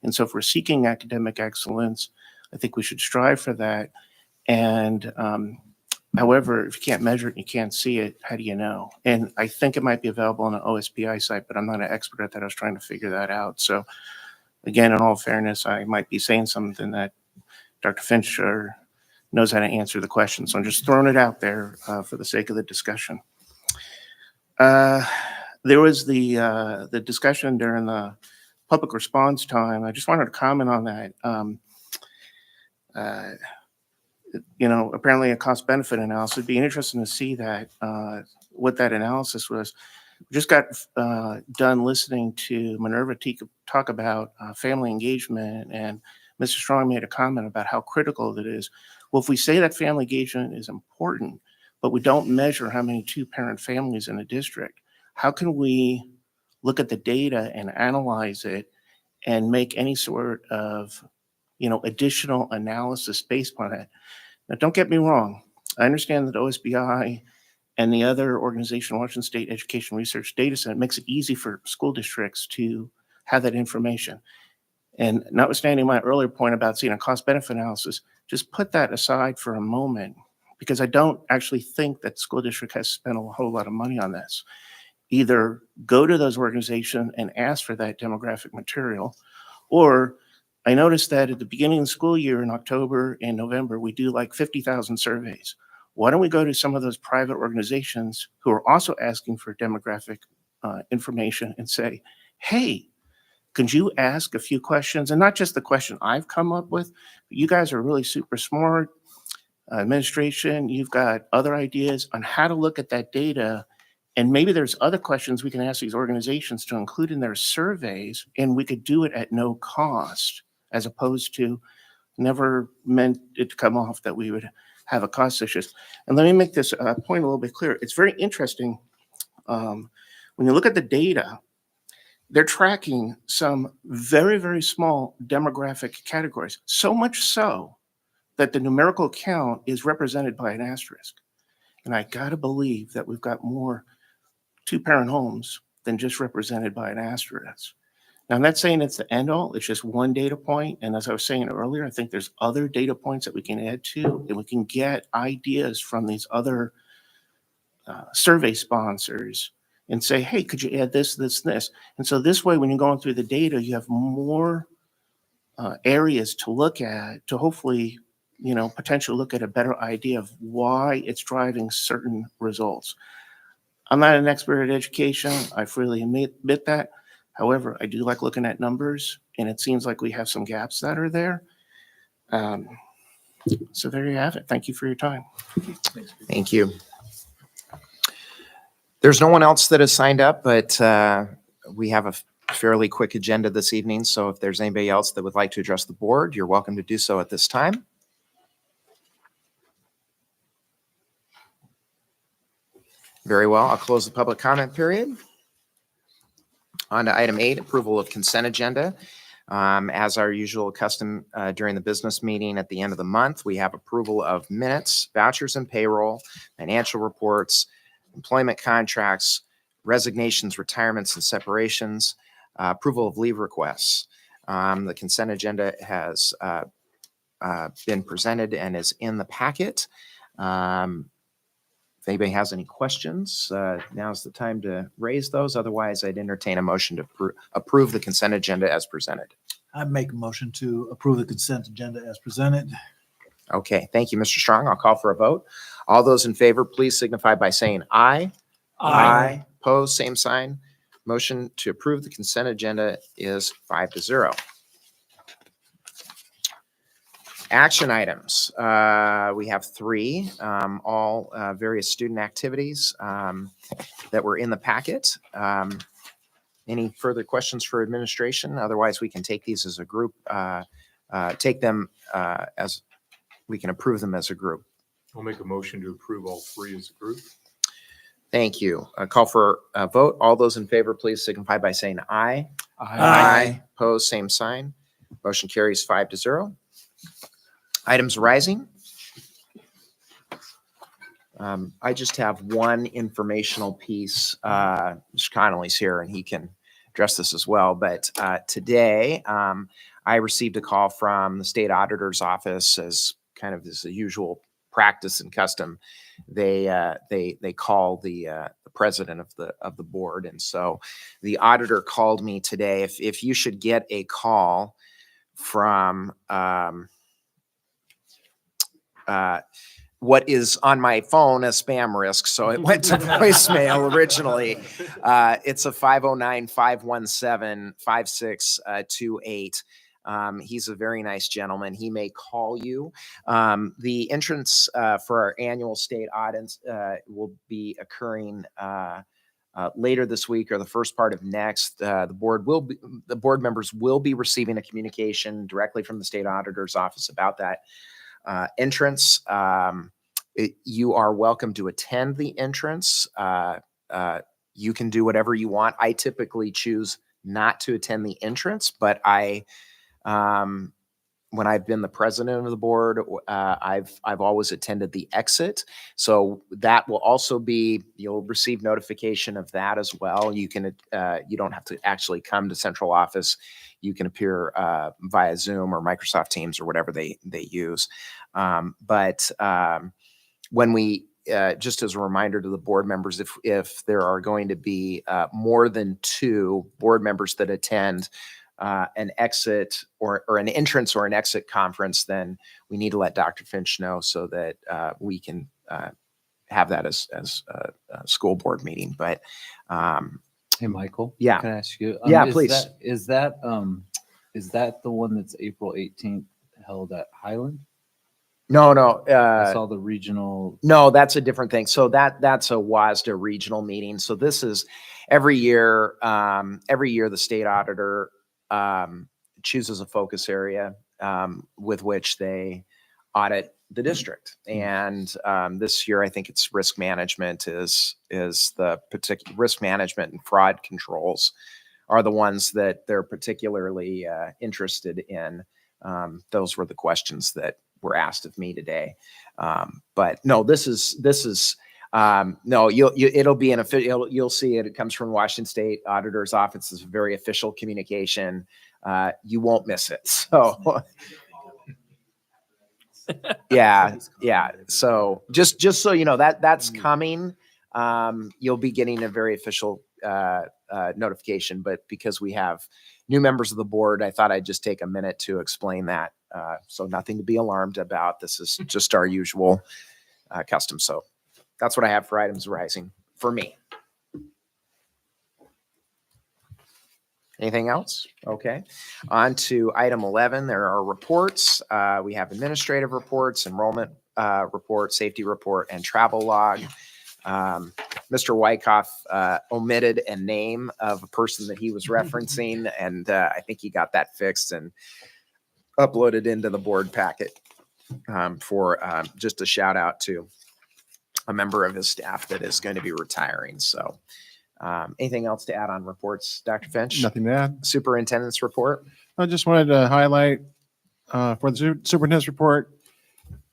And so if we're seeking academic excellence, I think we should strive for that. And however, if you can't measure it and you can't see it, how do you know? And I think it might be available on the OSBI site, but I'm not an expert at that. I was trying to figure that out. So again, in all fairness, I might be saying something that Dr. Fincher knows how to answer the question. So I'm just throwing it out there for the sake of the discussion. There was the discussion during the public response time. I just wanted to comment on that. Apparently a cost benefit analysis. It'd be interesting to see that, what that analysis was. We just got done listening to Minerva talk about family engagement, and Mr. Strong made a comment about how critical it is. Well, if we say that family engagement is important, but we don't measure how many two-parent families in a district, how can we look at the data and analyze it and make any sort of, additional analysis based on it? Now, don't get me wrong. I understand that OSBI and the other organization, Washington State Education Research Data Center, makes it easy for school districts to have that information. And notwithstanding my earlier point about seeing a cost-benefit analysis, just put that aside for a moment, because I don't actually think that the school district has spent a whole lot of money on this. Either go to those organizations and ask for that demographic material, or I noticed that at the beginning of the school year in October and November, we do like 50,000 surveys. Why don't we go to some of those private organizations who are also asking for demographic information and say, hey, could you ask a few questions? And not just the question I've come up with, but you guys are really super smart. Administration, you've got other ideas on how to look at that data. And maybe there's other questions we can ask these organizations to include in their surveys, and we could do it at no cost, as opposed to never meant it to come off that we would have a cost issue. And let me make this point a little bit clearer. It's very interesting. When you look at the data, they're tracking some very, very small demographic categories, so much so that the numerical count is represented by an asterisk. And I gotta believe that we've got more two-parent homes than just represented by an asterisk. Now, I'm not saying it's the end all, it's just one data point. And as I was saying earlier, I think there's other data points that we can add to, and we can get ideas from these other survey sponsors and say, hey, could you add this, this, this? And so this way, when you're going through the data, you have more areas to look at to hopefully, potentially look at a better idea of why it's driving certain results. I'm not an expert at education. I freely admit that. However, I do like looking at numbers, and it seems like we have some gaps that are there. So there you have it. Thank you for your time. Thank you. There's no one else that has signed up, but we have a fairly quick agenda this evening. So if there's anybody else that would like to address the board, you're welcome to do so at this time. Very well. I'll close the public comment period. On to item 8, approval of consent agenda. As our usual custom during the business meeting at the end of the month, we have approval of minutes, vouchers and payroll, financial reports, employment contracts, resignations, retirements, and separations, approval of leave requests. The consent agenda has been presented and is in the packet. If anybody has any questions, now's the time to raise those. Otherwise, I'd entertain a motion to approve the consent agenda as presented. I make a motion to approve the consent agenda as presented. Okay, thank you, Mr. Strong. I'll call for a vote. All those in favor, please signify by saying aye. Opposed, same sign. Motion to approve the consent agenda is 5-0. Action items. We have 3, all various student activities that were in the packet. Any further questions for administration? Otherwise, we can take these as a group, take them as, we can approve them as a group. I'll make a motion to approve all 3 as a group. Thank you. A call for a vote. All those in favor, please signify by saying aye. Opposed, same sign. Motion carries 5-0. Items rising. I just have one informational piece. Mr. Connolly's here and he can address this as well. But today, I received a call from the state auditor's office, as kind of is the usual practice and custom. They call the president of the board, and so the auditor called me today. If you should get a call from what is on my phone a spam risk, so it went to voicemail originally. It's a 509-517-5628. He's a very nice gentleman. He may call you. The entrance for our annual state audits will be occurring later this week or the first part of next. The board members will be receiving a communication directly from the state auditor's office about that entrance. You are welcome to attend the entrance. You can do whatever you want. I typically choose not to attend the entrance, but when I've been the president of the board, I've always attended the exit. So that will also be, you'll receive notification of that as well. You can, you don't have to actually come to central office. You can appear via Zoom or Microsoft Teams or whatever they use. But when we, just as a reminder to the board members, if there are going to be more than 2 board members that attend an exit or an entrance or an exit conference, then we need to let Dr. Finch know so that we can have that as a school board meeting. But Hey, Michael. Yeah. Can I ask you? Yeah, please. Is that the one that's April 18th held at Highland? No. I saw the regional. No, that's a different thing. So that's a WASDA regional meeting. So this is every year the state auditor chooses a focus area with which they audit the district. And this year, I think it's risk management is the particular risk management and fraud controls are the ones that they're particularly interested in. Those were the questions that were asked of me today. But no, this is no, it'll be an official, you'll see it. It comes from Washington State Auditor's Office. It's a very official communication. You won't miss it. So yeah. So just so you know, that's coming. You'll be getting a very official notification, but because we have new members of the board, I thought I'd just take a minute to explain that. So nothing to be alarmed about. This is just our usual custom. So that's what I have for items rising for me. Anything else? Okay. On to item 11. There are reports. We have administrative reports, enrollment report, safety report, and travel log. Mr. Wyckoff omitted a name of a person that he was referencing, and I think he got that fixed and uploaded into the board packet for just a shout out to a member of his staff that is going to be retiring. So anything else to add on reports, Dr. Finch? Nothing to add. Superintendent's report. I just wanted to highlight for the superintendent's report,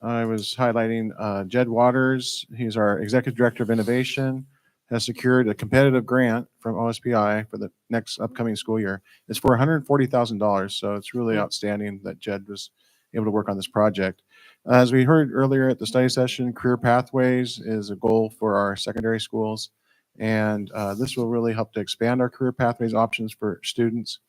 I was highlighting Jed Waters. He's our Executive Director of Innovation, has secured a competitive grant from OSPI for the next upcoming school year. It's for $140,000. So it's really outstanding that Jed was able to work on this project. As we heard earlier at the study session, career pathways is a goal for our secondary schools. And this will really help to expand our career pathways options for students.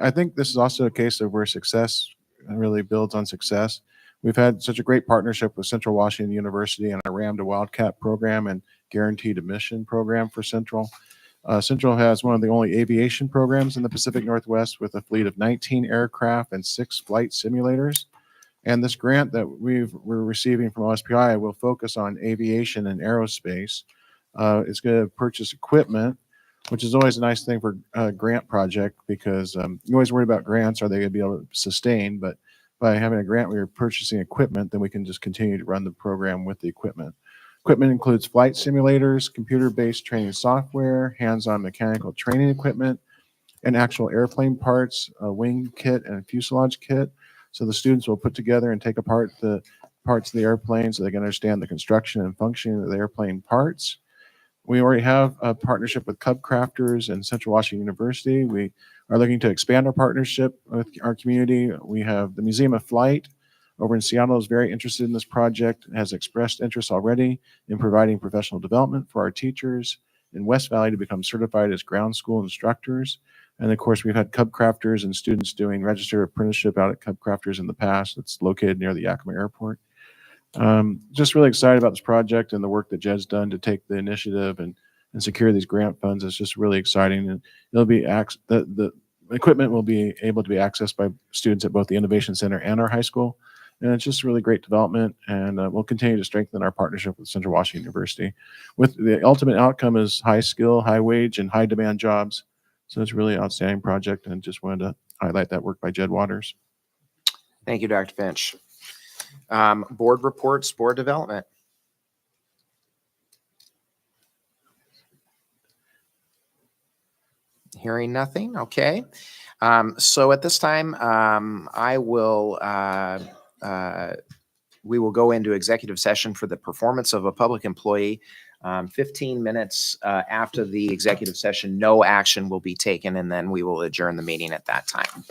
I think this is also a case of where success really builds on success. We've had such a great partnership with Central Washington University and our Ram to Wildcat program and guaranteed admission program for Central. Central has one of the only aviation programs in the Pacific Northwest with a fleet of 19 aircraft and 6 flight simulators. And this grant that we're receiving from OSPI will focus on aviation and aerospace. It's going to purchase equipment, which is always a nice thing for a grant project because you always worry about grants. Are they going to be able to sustain? But by having a grant, we are purchasing equipment, then we can just continue to run the program with the equipment. Equipment includes flight simulators, computer-based training software, hands-on mechanical training equipment, and actual airplane parts, a wing kit and a fuselage kit. So the students will put together and take apart the parts of the airplane so they can understand the construction and functioning of the airplane parts. We already have a partnership with Cub Crafters and Central Washington University. We are looking to expand our partnership with our community. We have the Museum of Flight over in Seattle is very interested in this project, has expressed interest already in providing professional development for our teachers in West Valley to become certified as ground school instructors. And of course, we've had Cub Crafters and students doing registered apprenticeship out at Cub Crafters in the past. It's located near the Yakima Airport. Just really excited about this project and the work that Jed's done to take the initiative and secure these grant funds. It's just really exciting, and it'll be the equipment will be able to be accessed by students at both the Innovation Center and our high school. And it's just really great development, and we'll continue to strengthen our partnership with Central Washington University. With the ultimate outcome is high skill, high wage, and high demand jobs. So it's a really outstanding project, and just wanted to highlight that work by Jed Waters. Thank you, Dr. Finch. Board reports, board development. Hearing nothing, okay. So at this time, we will go into executive session for the performance of a public employee. 15 minutes after the executive session, no action will be taken, and then we will adjourn the meeting at that time.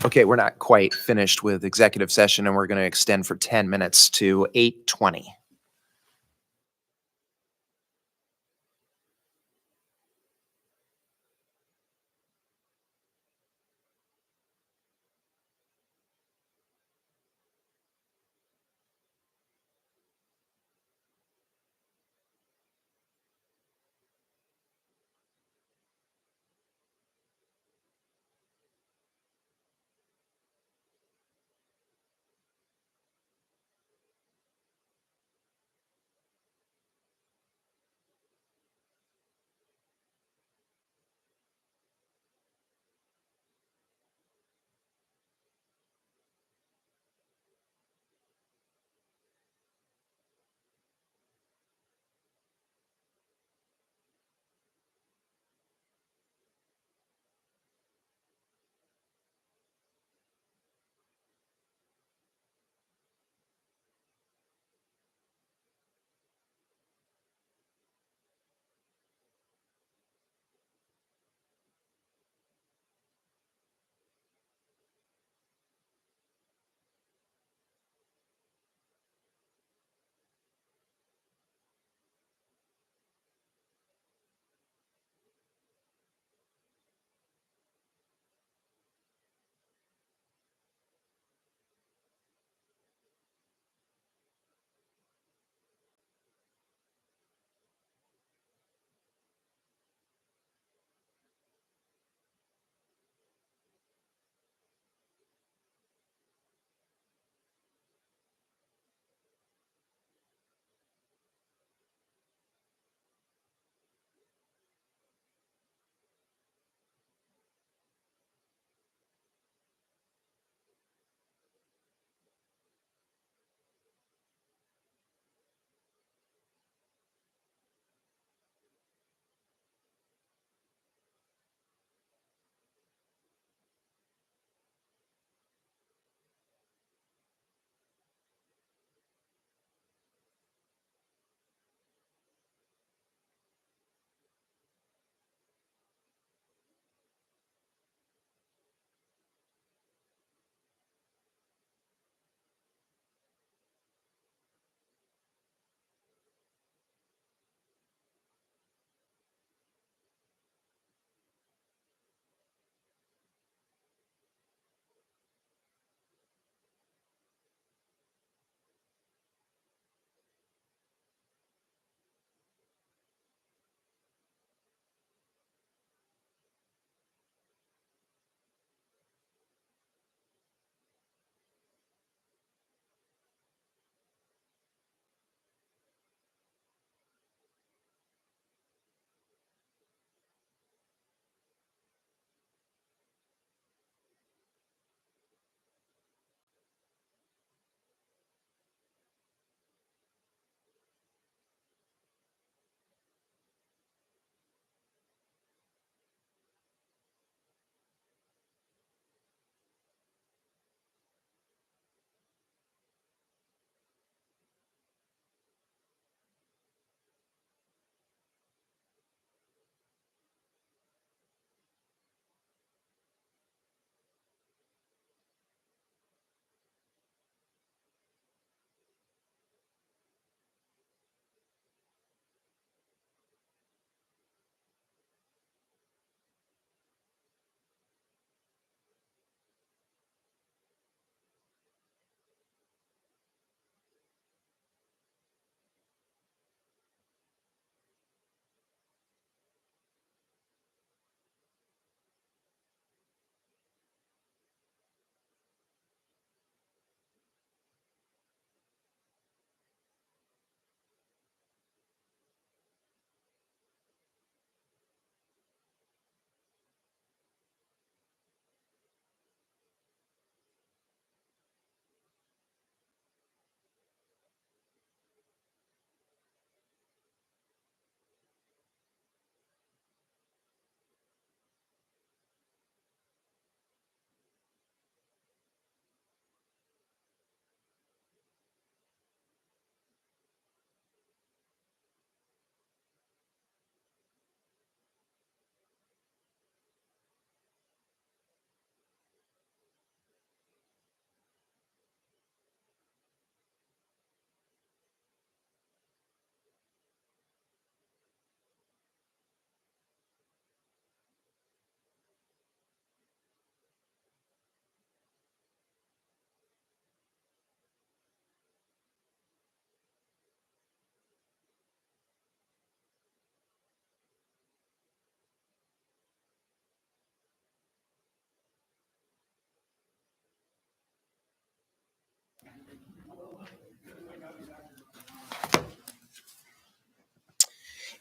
Okay, we're not quite finished with executive session, and we're going to extend for 10 minutes to 8:20.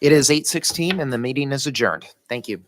It is 8:16 and the meeting is adjourned. Thank you.